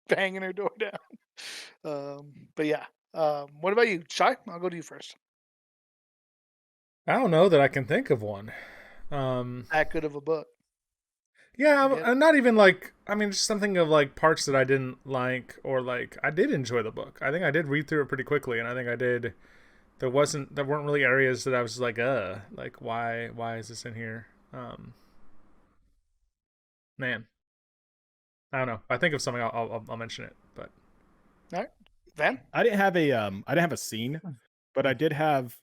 banging her door down. But yeah. What about you, Shy? I'll go to you first. I don't know that I can think of one. That good of a book. Yeah, Yep. I'm not even like. I mean, just something of like parts that I didn't like, or like I did enjoy the book. I think I did read through it pretty quickly, and I think I did. There weren't really areas that I was like why is this in here? Man, I don't know. If I think of something, I'll mention it. But All right, Van. I didn't have a scene, but I did have.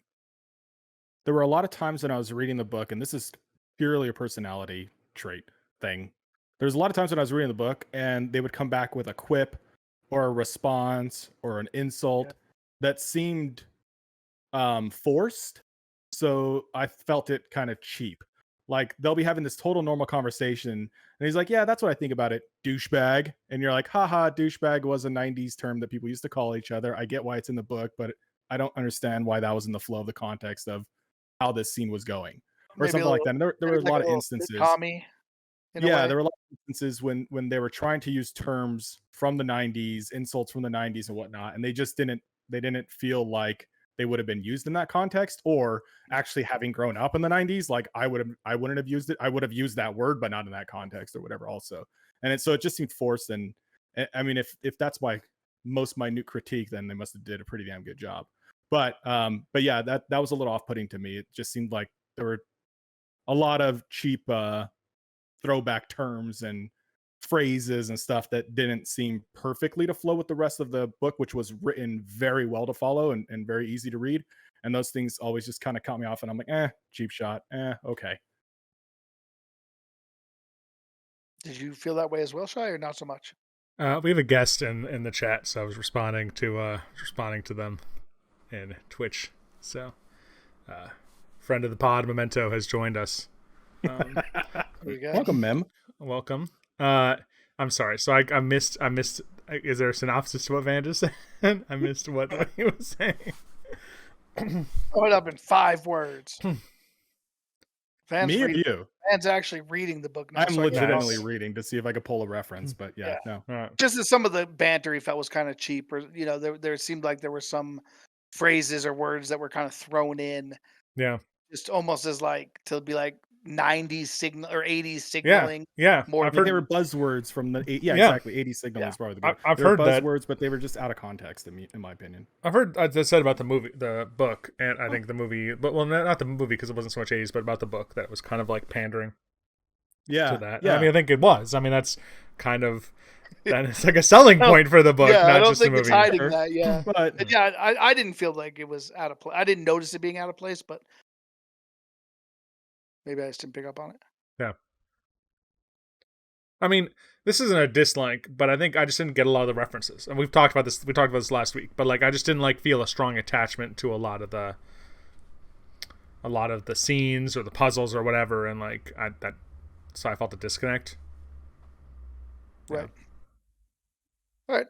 There were a lot of times when I was reading the book, and this is purely a personality trait thing. There's a lot of times when I was reading the book, and they would come back with a quip, or a response, or an insult that seemed forced. So I felt it kind of cheap. Like they'll be having this total normal conversation, and he's like, "Yeah, that's what I think about it, douchebag." And you're like, "Haha, douchebag was a '90s term that people used to call each other. I get why it's in the book, but I don't understand why that was in the flow of the context of how this scene was going, or Maybe a something like little, that." And there were maybe a like lot a of little instances. Tommy in a Yeah, way. there were a lot of instances when they were trying to use terms from the '90s, insults from the '90s and whatnot, and they didn't feel like they would have been used in that context, or actually having grown up in the '90s, like I wouldn't have used it. I would have used that word, but not in that context or whatever. Also, and it just seemed forced. And I mean, if that's my most minute critique, then they must have did a pretty damn good job. But yeah, that was a little off putting to me. It just seemed like there were a lot of cheap throwback terms and phrases and stuff that didn't seem perfectly to flow with the rest of the book, which was written very well to follow and very easy to read. And those things always just kind of caught me off, and I'm like, cheap shot. Okay. Did you feel that way as well, Shy, or not so much? we have a guest in the chat, so I was responding to them in Twitch. So, friend of the pod, Memento, has joined us. There we go. Welcome, Mem. Welcome. I'm sorry. So I missed. Is there a synopsis to what Van just said? I missed what he was saying. Throw it up in 5 words. Van's Me or reading. you? Van's actually reading the book now. I'm so I guess legitimately I'll- reading to see if I could pull a reference, but yeah, Yeah. no. just as some of the banter he felt was kind of cheap, or there seemed like there were some phrases or words that were kind of thrown in, Yeah. just almost as like to be like 90s signal or 80s Yeah. signaling. Yeah. More I've Like they heard. were buzzwords from the yeah, Yeah. exactly. 80s signaling Yeah. is probably the good. I've They were heard that. buzzwords, but they were just out of context in my opinion. I've heard I said about the movie, the book, and I think the movie, but well, not the movie because it wasn't so much 80s, but about the book that was kind of like pandering Yeah, to that. yeah. I mean, I think it was. I mean, that's kind of that it's like a selling point for the book, Yeah, I not don't just the think it's movie. hiding Sure. that. Yeah, But and yeah, I didn't feel like it was out of place. I didn't notice it being out of place, but maybe I just didn't pick up on it. Yeah. I mean, this isn't a dislike, but I think I just didn't get a lot of the references. And we've talked about this. We talked about this last week, but like I just didn't like feel a strong attachment to a lot of the scenes or the puzzles or whatever, and like so I felt a disconnect. Right. All right.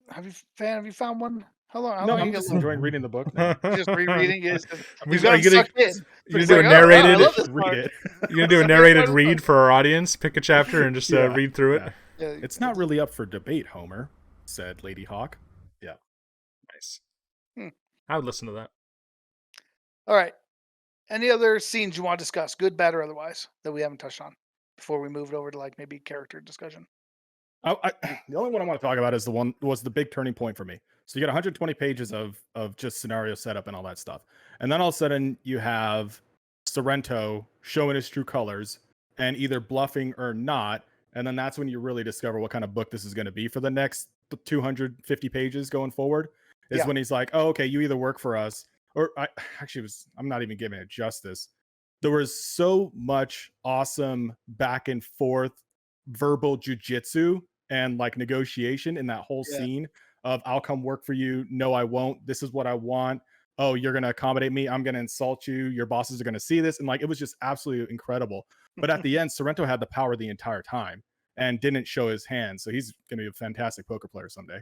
Have you found one? How long? How no, long I'm you just gonna enjoying reading the book now. just rereading it? We- You got are him you gonna- sucked in. you It's gonna do a like, oh, wow, I narrated- love this Read part. it. You gonna do a narrated read for our audience? Pick a chapter and just Yeah. read through it. Yeah. Yeah, It's not really up for debate, Homer, said Lady Hawk. Nice. Hmm. I would listen to that. all right. Any other scenes you want to discuss, good, bad, or otherwise, that we haven't touched on before we move it over to like maybe character discussion? The only one I want to talk about is the one was the big turning point for me. So you get 120 pages of just scenario setup and all that stuff, and then all of a sudden you have Sorrento showing his true colors and either bluffing or not, and then that's when you really discover what kind of book this is going to be for the next 250 pages going forward. Is Yeah. when he's like, "Oh, okay, you either work for us or I actually was I'm not even giving it justice." There was so much awesome back and forth verbal jujitsu and like negotiation in that whole Yeah. scene of I'll come work for you. No, I won't. This is what I want. Oh, you're gonna accommodate me. I'm gonna insult you. Your bosses are gonna see this. And like it was just absolutely incredible. But at the end, Sorrento had the power the entire time and didn't show his hand. So he's gonna be a fantastic poker player someday.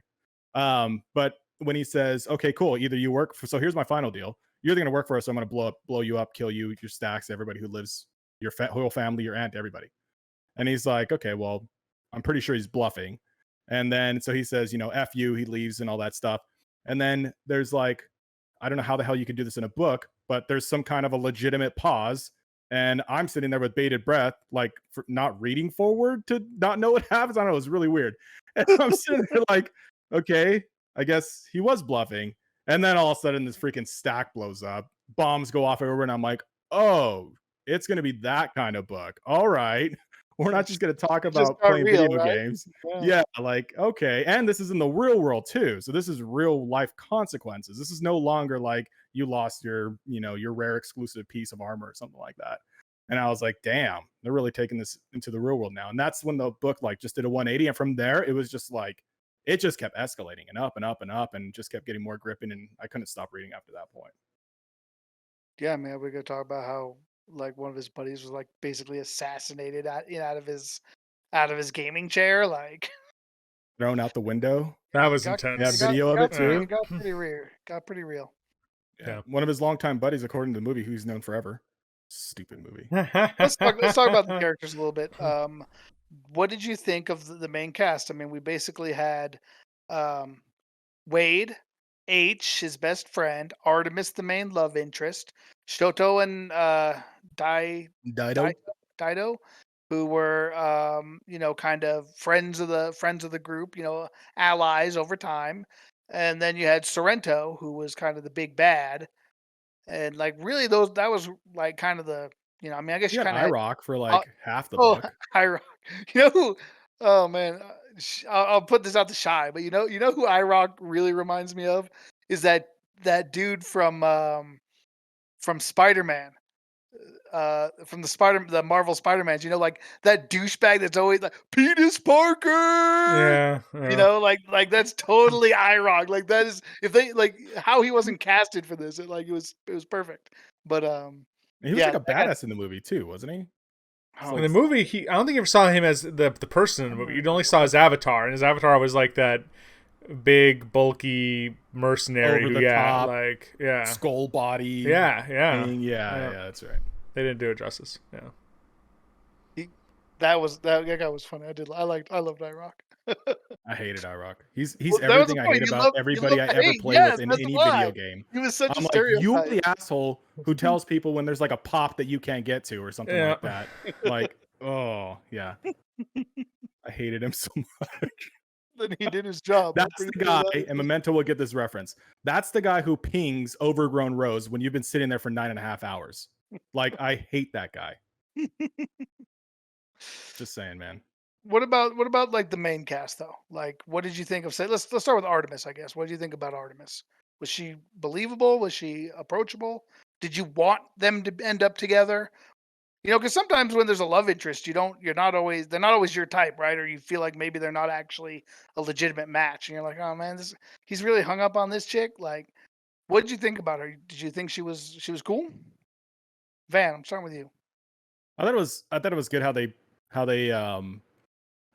But when he says, okay, cool, either you work for so here's my final deal. You're either gonna work for us, or I'm gonna blow you up, kill you, your stacks, everybody who lives, your whole family, your aunt, everybody. And he's like, okay, well, I'm pretty sure he's bluffing. And then so he says, F you, he leaves and all that stuff. And then there's like, I don't know how the hell you could do this in a book, but there's some kind of a legitimate pause. And I'm sitting there with bated breath, like for not reading forward to not know what happens. I don't know, it was really weird. And I'm sitting there like, okay, I guess he was bluffing. And then all of a sudden this freaking stack blows up, bombs go off everywhere, and I'm like, oh, it's gonna be that kind of book. All right. We're not just going to talk It just about got playing real, video right? games. Yeah. Yeah, like, okay. And this is in the real world too. So this is real life consequences. This is no longer like you lost your, your rare exclusive piece of armor or something like that. And I was like, damn, they're really taking this into the real world now. And that's when the book like just did a 180. And from there, it was just like, it just kept escalating and up and up and up and just kept getting more gripping. And I couldn't stop reading after that point. Yeah, man, we're gonna talk about how like one of his buddies was like basically assassinated out of his gaming chair. Like Thrown out the window. That was got Yeah, intense. video of it too. it got pretty real. Got pretty real. Yeah. One of his longtime buddies, according to the movie, who he's known forever. Stupid movie. Let's talk about the characters a little bit. What did you think of the main cast? I mean, we basically had um, Wade, H, his best friend, Artemis, the main love interest, Shoto and Dido. Dido, who were kind of friends of the group, allies over time. And then you had Sorrento, who was kind of the big bad. And like really that was like kind of the I mean I guess You you got kind of had IROC for uh, like half the oh book. IROC. You know who oh man I'll put this out to Shy, but who IROC really reminds me of is that dude from Spider-Man, from the Marvel Spider-Mans, like that douchebag that's always like Penis Parker. Yeah, Like that's totally IROC. Like that is if they like how he wasn't casted for this. It was perfect. But And he was yeah, like a that had, badass in the movie too, wasn't he? oh, in the movie, I don't think you ever saw him as the person in the movie. You only saw his avatar, and his avatar was like that big, bulky mercenary Over who, the top, like, yeah, skull body. yeah. Thing. Yeah, that's right. They didn't do it justice. Yeah. that guy was funny. I loved IROC. I hated IROC. He's Well, that was the everything I point. hate You about you everybody love I to ever hate. play with Yes, in that's any why. video game. He was such I'm a like, you're stereotype. the asshole who tells people when there's like a pop that you can't get to or something like that. Like, oh yeah. I hated him so much. Then he did his job. That's the guy, and Memento will get this reference. That's the guy who pings overgrown rows when you've been sitting there for 9.5 hours. Like, I hate that guy. Just saying, man. What about like the main cast though? Like, what did you think of? Say, let's start with Artemis. I guess. What did you think about Artemis? Was she believable? Was she approachable? Did you want them to end up together? Because sometimes when there's a love interest, they're not always your type, right? Or you feel like maybe they're not actually a legitimate match, and you're like, oh man, he's really hung up on this chick. Like, what did you think about her? Did you think she was cool? Van, I'm starting with you. I thought it was good how they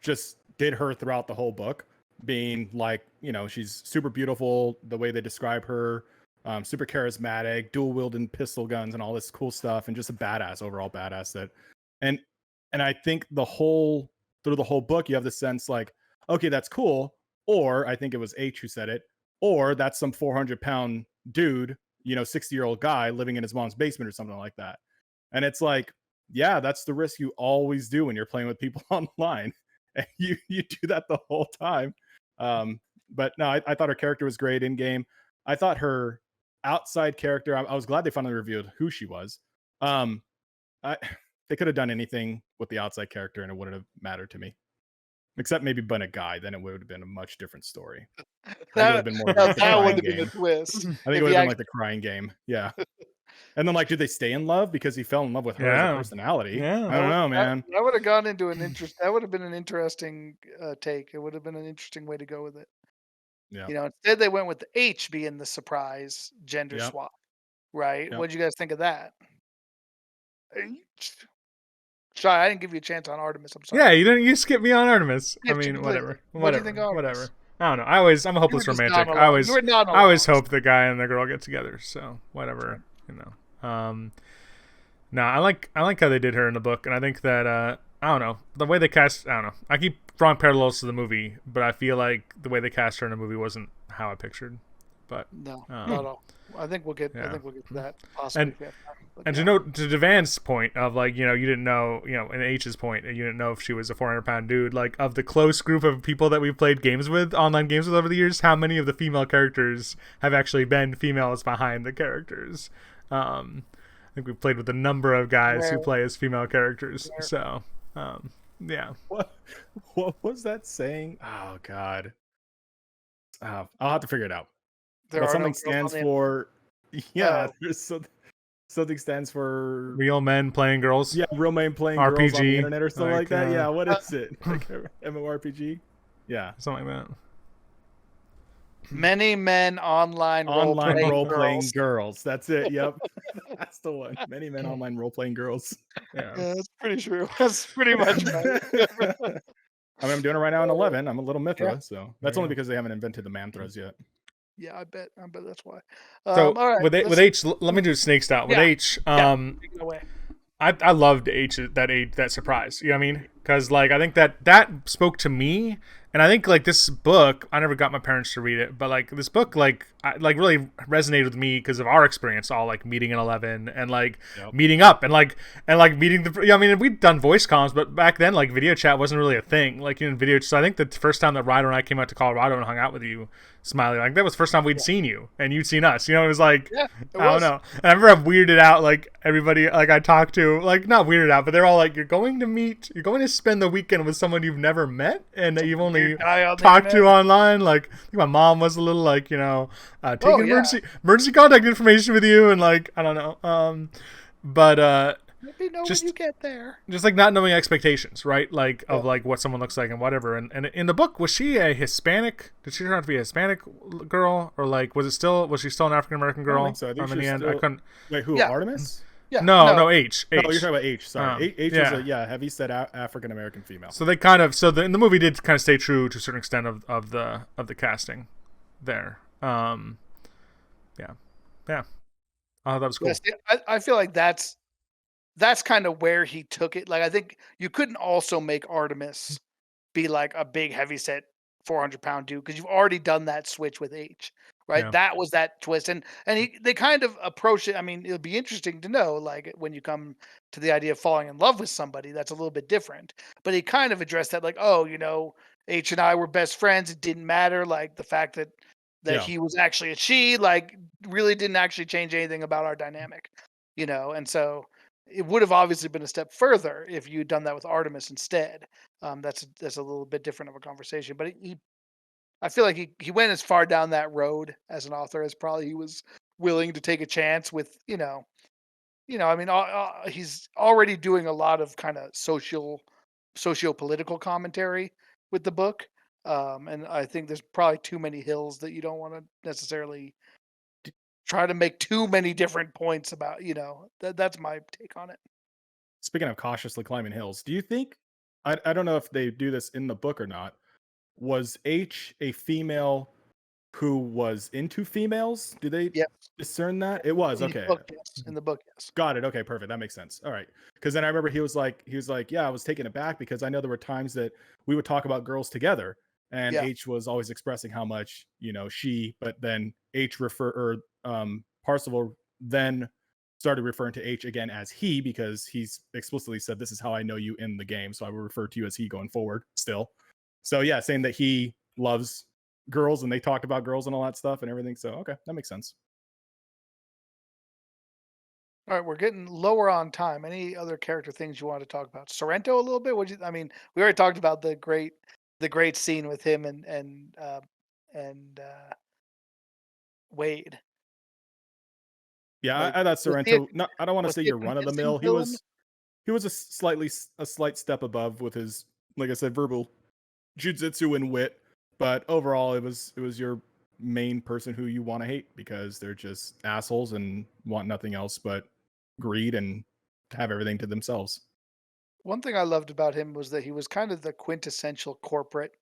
just did her throughout the whole book, being like, she's super beautiful, the way they describe her, super charismatic, dual wielding pistol guns and all this cool stuff, and just a badass, overall badass. And I think through the whole book, you have the sense like, okay, that's cool, or I think it was H who said it, or that's some 400-pound dude 60-year-old guy living in his mom's basement or something like that. And it's like, yeah, that's the risk you always do when you're playing with people online. And you do that the whole time. But no, I thought her character was great in game. I thought her outside character, I was glad they finally revealed who she was. They could have done anything with the outside character and it wouldn't have mattered to me. Except maybe been a guy, then it would have been a much different story. I think it would have been more like the that would crying have been a game. twist. I think if it would he have been like the crying game. Yeah. And then, like, did they stay in love because he fell in love with her as Yeah. a personality? Yeah. I don't know, man. That would have gone into an interest. That would have been an interesting take. It would have been an interesting way to go with it. Yeah. Instead they went with the H being the surprise gender Yep. swap. Right? Yep. What'd you guys think of that? Shy, I didn't give you a chance on Artemis. I'm sorry. Yeah, you didn't. You skipped me on Artemis. Yeah, I mean, completely. whatever. What do you think of Artemis? Whatever. I don't know. I'm a hopeless just romantic. not I alone. You were not always alone. hope the guy and the girl get together. So whatever, No, I like how they did her in the book, and I think that I don't know the way they cast. I don't know. I keep drawing parallels to the movie, but I feel like the way they cast her in the movie wasn't how I pictured. But no, not at all. I think we'll get. Yeah. I think we'll get to that possibly. And to Devan's point of like, you didn't know, and H's point, you didn't know if she was a 400-pound dude. Like, of the close group of people that we've played games with, online games with over the years, how many of the female characters have actually been females behind the characters? I think we've played with a number of guys who play as female characters. So, yeah. What was that saying? Oh God. I'll have to figure it out. But something stands for. Yeah, there's something stands for real men playing girls. Yeah, real men playing RPG, girls on the internet or something like that. Yeah, what is it? Like MMORPG? Yeah, something like that. Many men online role playing girls. That's it. Yep, that's the one. Many men online role playing girls. Yeah, that's pretty true. That's pretty much right. I mean, I'm doing it right now in 11. I'm a little Mithra, so that's only because they haven't invented the Manthras yet. Yeah, I bet that's why. So all right, with H, let me do snake style. With H, I loved that surprise. You know what I mean? Because like I think that spoke to me, and I think like this book, I never got my parents to read it, but like this book like really resonated with me because of our experience, all like meeting in 11 and like meeting up and like meeting the. I mean, we'd done voice comms, but back then like video chat wasn't really a thing. Like in video, so I think the first time that Ryder and I came out to Colorado and hung out with you, Smiley, like that was the first time we'd seen you and you'd seen us. It was like I don't know. And I remember I weirded out like everybody like I talked to, like not weirded out, but they're all like, you're going to spend the weekend with someone you've never met and that you've only talked to online. Like I think my mom was a little like taking emergency contact information with you and like I don't know. But let me know when you get there. Just like not knowing expectations, right? Like of like what someone looks like and whatever. And in the book, was she a Hispanic? Did she turn out to be a Hispanic girl, or like was she still an African American girl? I think so. I think she was still... Wait, who? Artemis? Yeah. No, H. Oh, you're talking about H. Sorry, H is a heavy set African American female. So they kind of in the movie did kind of stay true to a certain extent of the casting there. Yeah. Oh, that was cool. Yes, I feel like that's kind of where he took it. Like I think you couldn't also make Artemis be like a big heavyset 400-pound dude because you've already done that switch with H, right? Yeah. That was that twist, and they kind of approach it. I mean, it'll be interesting to know, like when you come to the idea of falling in love with somebody, that's a little bit different. But he kind of addressed that, like, oh, H and I were best friends. It didn't matter, like the fact that he was actually a she, like really didn't actually change anything about our dynamic, and so. It would have obviously been a step further if you'd done that with Artemis instead. That's a little bit different of a conversation, but I feel like he went as far down that road as an author as probably he was willing to take a chance with. I mean, he's already doing a lot of kind of socio-political commentary with the book, and I think there's probably too many hills that you don't want to necessarily try to make too many different points about, that's my take on it. Speaking of cautiously climbing hills, do you think, I don't know if they do this in the book or not, was H a female who was into females? Do they discern that? It was, okay. In the book, yes. Got it. Okay, perfect. That makes sense. All right. Because then I remember he was like, yeah, I was taken aback because I know there were times that we would talk about girls together. And H was always expressing how much, she, but then H Parzival then started referring to H again as he, because he's explicitly said, "This is how I know you in the game, so I will refer to you as he going forward." Still, so yeah, saying that he loves girls and they talked about girls and all that stuff and everything. So okay, that makes sense. All right, we're getting lower on time. Any other character things you want to talk about? Sorrento a little bit. I mean, we already talked about the great scene with him and Wade. Yeah, Like, I thought was he a, Sorrento. Not, I don't want to was say he a you're run of the convincing mill. villain? He was a slight step above with his, like I said, verbal jujitsu and wit, but overall it was your main person who you want to hate because they're just assholes and want nothing else but greed and to have everything to themselves. One thing I loved about him was that he was kind of the quintessential corporate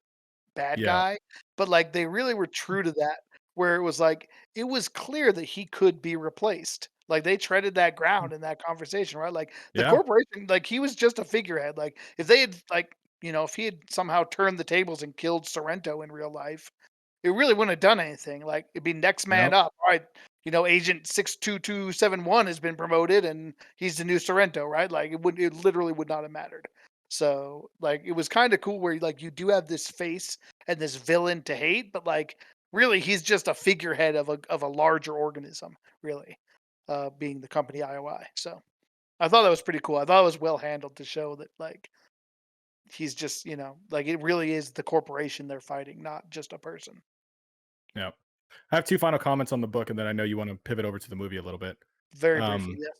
bad Yeah. guy, but like they really were true to that, where it was like it was clear that he could be replaced. Like they treaded that ground in that conversation, right? Like the Yeah. corporation, like he was just a figurehead. Like if they had like, if he had somehow turned the tables and killed Sorrento in real life, it really wouldn't have done anything. Like it'd be next man Yep. up. All right, Agent 62271 has been promoted and he's the new Sorrento, right? Like it literally would not have mattered. So like it was kind of cool where like you do have this face and this villain to hate, but like really he's just a figurehead of a larger organism, really, being the company IOI. So I thought that was pretty cool. I thought it was well handled to show that like he's just, like it really is the corporation they're fighting, not just a person. Yep. I have two final comments on the book, and then I know you want to pivot over to the movie a little bit. Very briefly, Um, yes.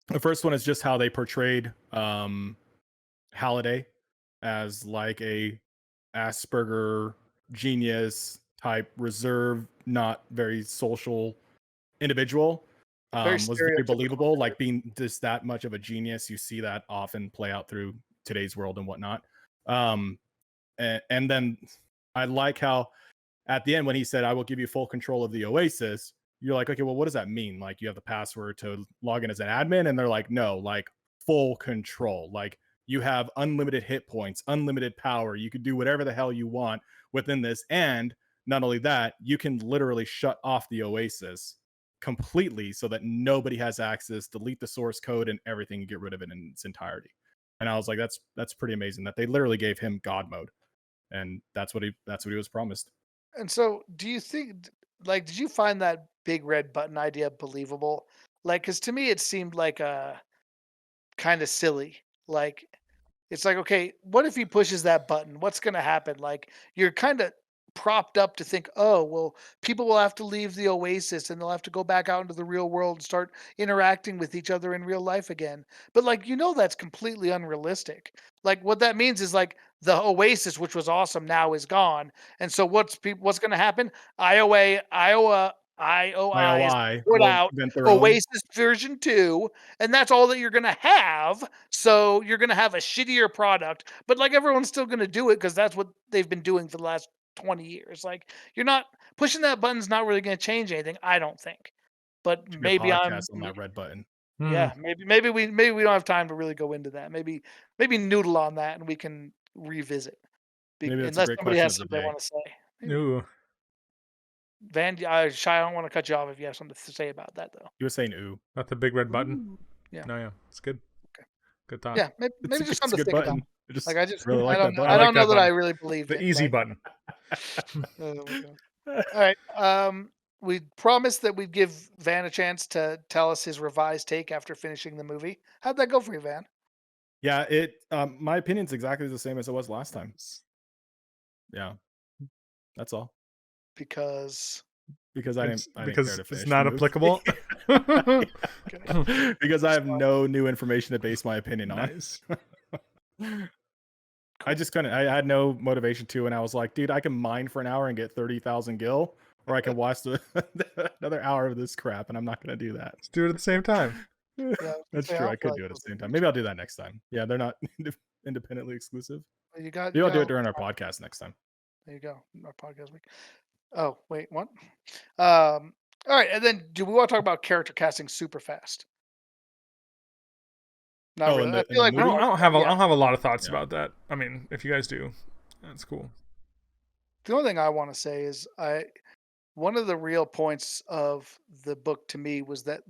the first one is just how they portrayed Halliday as like a Asperger genius type, reserved, not very social individual. Very Was very stereotypical. believable. Like being just that much of a genius, you see that often play out through today's world and whatnot. Um, and then I like how at the end when he said, "I will give you full control of the Oasis," you're like, okay, well, what does that mean? Like, you have the password to log in as an admin, and they're like, no, like full control. Like, you have unlimited hit points, unlimited power. You could do whatever the hell you want within this, and not only that, you can literally shut off the Oasis completely so that nobody has access, delete the source code and everything, and get rid of it in its entirety. And I was like, that's pretty amazing that they literally gave him God mode, and that's what he was promised. And so, do you think, like, did you find that big red button idea believable? Like, because to me, it seemed like a kind of silly. Like, it's like, okay, what if he pushes that button? What's going to happen? Like, you're kind of propped up to think, oh, well, people will have to leave the oasis and they'll have to go back out into the real world and start interacting with each other in real life again. But, like, that's completely unrealistic. Like, what that means is, like, the oasis, which was awesome, now is gone. And so, what's going to happen? IOI is IOI put will out invent their own. Oasis version 2, and that's all that you're going to have. So you're going to have a shittier product, but like everyone's still going to do it because that's what they've been doing for the last 20 years. Like you're not pushing that button's not really going to change anything, I don't think. But Should be a maybe I'm podcast on that red button. yeah, maybe we don't have time to really go into that. Maybe noodle on that and we can revisit. Maybe that's a Unless great somebody question has of the something they day. want to say. Maybe. Ooh, Shy, I don't want to cut you off if you have something to say about that though. You were saying ooh. not the big red button. Ooh. Yeah. No, yeah, it's good. Okay. Good thought. Yeah, maybe just It's a something to good think about. button. I just Like I just really I like don't that know I I button. like don't know that that I button. really believed The it, easy but button. oh my God. All right. We promised that we'd give Van a chance to tell us his revised take after finishing the movie. How'd that go for you, Van? Yeah, my opinion's exactly the same as it was last time. Yeah, that's all. Because Because I didn't care Because to it's finish the not movie. applicable. okay, Because I that's have fine. no new information to base my opinion on. Nice. I Cool. just couldn't. I had no motivation to, and I was like, dude, I can mine for an hour and get 30,000 gil, or I can watch another hour of this crap, and I'm not going to do that. Let's do it at the same time. Yeah, I was gonna That's say I true. I don't feel could like do it at those the are same time. Maybe I'll mutual. do that next time. Yeah, they're not independently exclusive. You got Maybe you I'll do got it during our podcast next time. there you go. Our podcast week. Oh, wait, what? All right, and then do we want to talk about character casting super fast? Not Oh, really. I in feel the like we I don't, movie? I don't have a, I yeah. don't have a lot of thoughts Yeah. about that. I mean, if you guys do, that's cool. The only thing I want to say is one of the real points of the book to me was that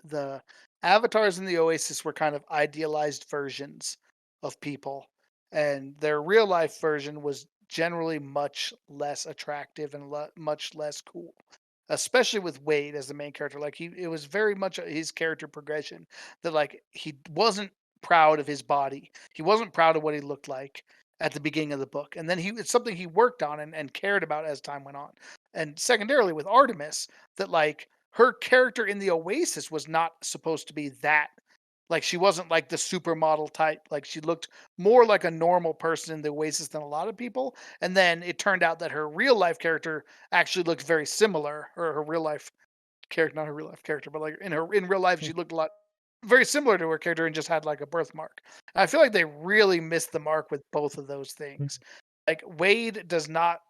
the avatars in the Oasis were kind of idealized versions of people, and their real life version was generally much less attractive and much less cool. Especially with Wade as the main character, like it was very much his character progression that like he wasn't proud of his body, he wasn't proud of what he looked like at the beginning of the book, and then it's something he worked on and cared about as time went on. And secondarily with Artemis, that like her character in the Oasis was not supposed to be that, like she wasn't like the supermodel type, like she looked more like a normal person in the Oasis than a lot of people. And then it turned out that her real life character actually looked very similar, or her real life character, not her real life character, but like in real life she looked a lot very similar to her character and just had like a birthmark. And I feel like they really missed the mark with both of those things. Like Wade does not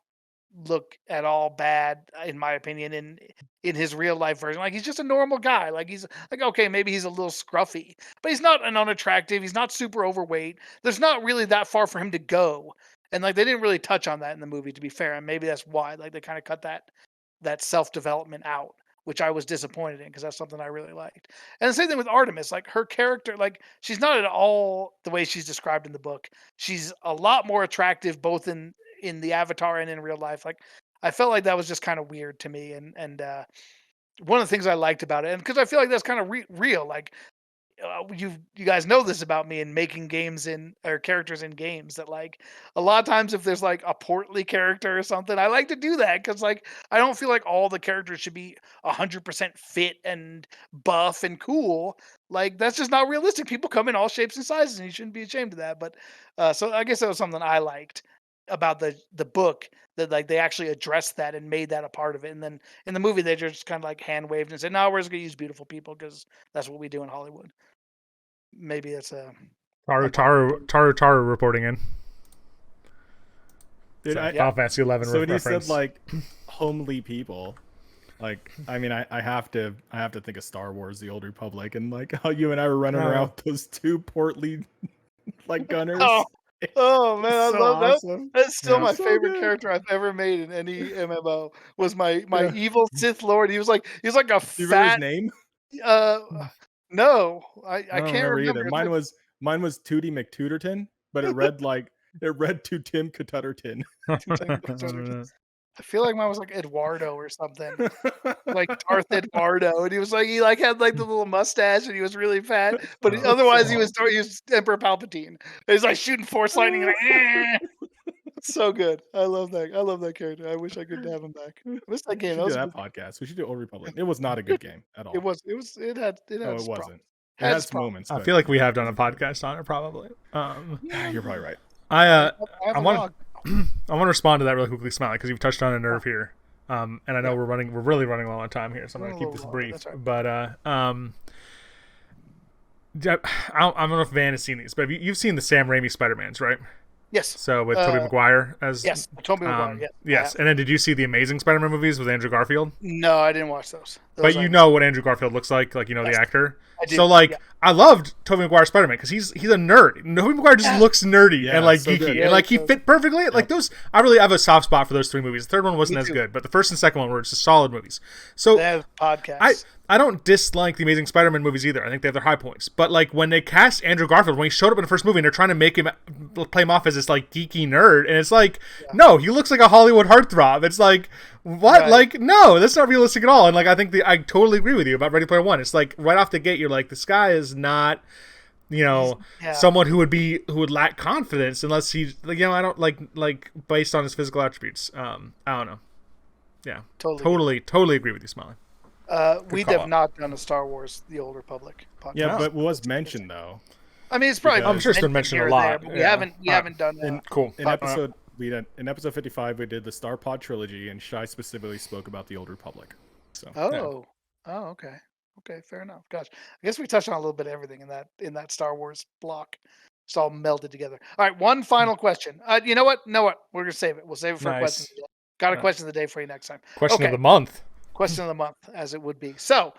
look at all bad, in my opinion, in his real life version. Like he's just a normal guy. Like he's like, okay, maybe he's a little scruffy, but he's not an unattractive. He's not super overweight. There's not really that far for him to go. And like they didn't really touch on that in the movie, to be fair. And maybe that's why like they kind of cut that self development out, which I was disappointed in because that's something I really liked. And the same thing with Artemis, like her character, like she's not at all the way she's described in the book. She's a lot more attractive both in the Avatar and in real life. Like I felt like that was just kind of weird to me, and one of the things I liked about it, and because I feel like that's kind of real, like you guys know this about me in making games in or characters in games, that like a lot of times if there's like a portly character or something, I like to do that because like I don't feel like all the characters should be 100% fit and buff and cool. Like that's just not realistic. People come in all shapes and sizes, and you shouldn't be ashamed of that. But so I guess that was something I liked about the book, that like they actually addressed that and made that a part of it. And then in the movie they just kind of like hand waved and said, "No, we're just gonna use beautiful people because that's what we do in Hollywood." Maybe it's a Taru reporting in. Dude, So, Final Fantasy 11 so when you reference. said like homely people, like I mean I have to think of Star Wars: The Old Republic, and like how you and I were running around with those two portly like gunners. Oh, oh man, I So love that. awesome. That's still Yeah. my So favorite good. character I've ever made in any MMO. Was my Yeah. evil Sith Lord. He was like a Do you remember his fat. name? Uh, no, I I don't can't remember remember. either. It's like, Mine was Tootie McTuderton, but it read to Tim Catutterton. I feel like mine was like Eduardo or something. Like Darth Eduardo, and he like had like the little mustache, and he was really fat, but Oh, otherwise so he was Emperor Palpatine. He's like shooting force lightning, and like, it's so good. I love that. I love that character. I wish I could have him back. I missed that we game. should That do was a that good. podcast. We should do Old Republic. It was not a good game at all. It No, had it its problems. wasn't. It Had had its its problems. moments, I but feel like we have done a podcast on it, probably. you're probably right. I I have a want log. I want to respond to that really quickly, Smiley, because you've touched on a nerve here. And I know Yeah. we're really running low on time here, so I'm We're going a to keep little this low, brief. that's right. But I don't know if Van has seen these, but you've seen the Sam Raimi Spider-Mans, right? Yes. So with Tobey Maguire as Yes. Tobey Maguire. Yes. I yes. have. And then did you see the Amazing Spider-Man movies with Andrew Garfield? No, I didn't watch those. But you know what Andrew Garfield looks like you know Yes. the actor. I do. So like Yeah. I loved Tobey Maguire Spider-Man because he's a nerd. Tobey Maguire just looks nerdy Yeah, and like so geeky good. and like he Yeah, fit perfectly. Like those, I really have a soft spot for those three movies. The third one wasn't Me as too. good, but the first and second one were just solid movies. So They have podcasts. I don't dislike the Amazing Spider-Man movies either. I think they have their high points. But like when they cast Andrew Garfield, when he showed up in the first movie and they're trying to make him play him off as this like geeky nerd, and it's like, no, he looks like a Hollywood heartthrob. It's like, what? Right. Like, no, that's not realistic at all. And like I think I totally agree with you about Ready Player One. It's like right off the gate, you're like, this guy is not, you know, Yeah. someone who would lack confidence unless he, like, you know, I don't like based on his physical attributes. I don't know. Yeah, totally agree with you, Smiley. We call have out. not done a Star Wars: The Old Republic podcast. Yeah, but it was mentioned though. I mean, it's probably I'm sure it's been mentioned here a or lot, there, but we yeah. haven't done In, Cool. in episode in episode 55 we did the Star Pod trilogy, and Shai specifically spoke about the Old Republic. So Okay, fair enough. Gosh, I guess we touched on a little bit of everything in that Star Wars block. It's all melded together. All right, one final question. You know what? We're gonna save it. We'll save it for a question. Nice. Of the day. Got a question of the day for you next time. Question Okay. of the month. Question of the month, as it would be. So,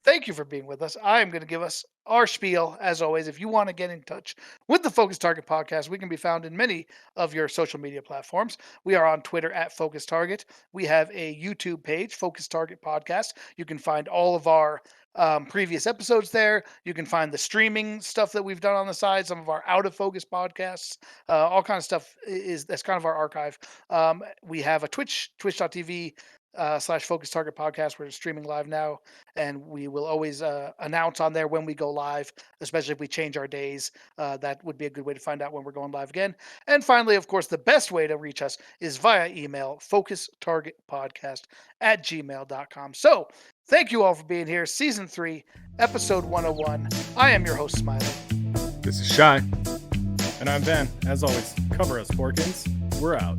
Thank you for being with us. I am going to give us our spiel, as always. If you want to get in touch with the Focus Target podcast, we can be found in many of your social media platforms. We are on Twitter at Focus Target. We have a YouTube page, Focus Target Podcast. You can find all of our previous episodes there. You can find the streaming stuff that we've done on the side, some of our out of focus podcasts, all kind of stuff that's kind of our archive. We have a twitch.tv / Focus Target Podcast. We're streaming live now, and we will always announce on there when we go live, especially if we change our days. That would be a good way to find out when we're going live again. And finally, of course, the best way to reach us is via email, focustargetpodcast@gmail.com. So thank you all for being here. Season 3, episode 101. I am your host, Smiley. This is Shy. And I'm Ben. As always, cover us, Porkins. We're out.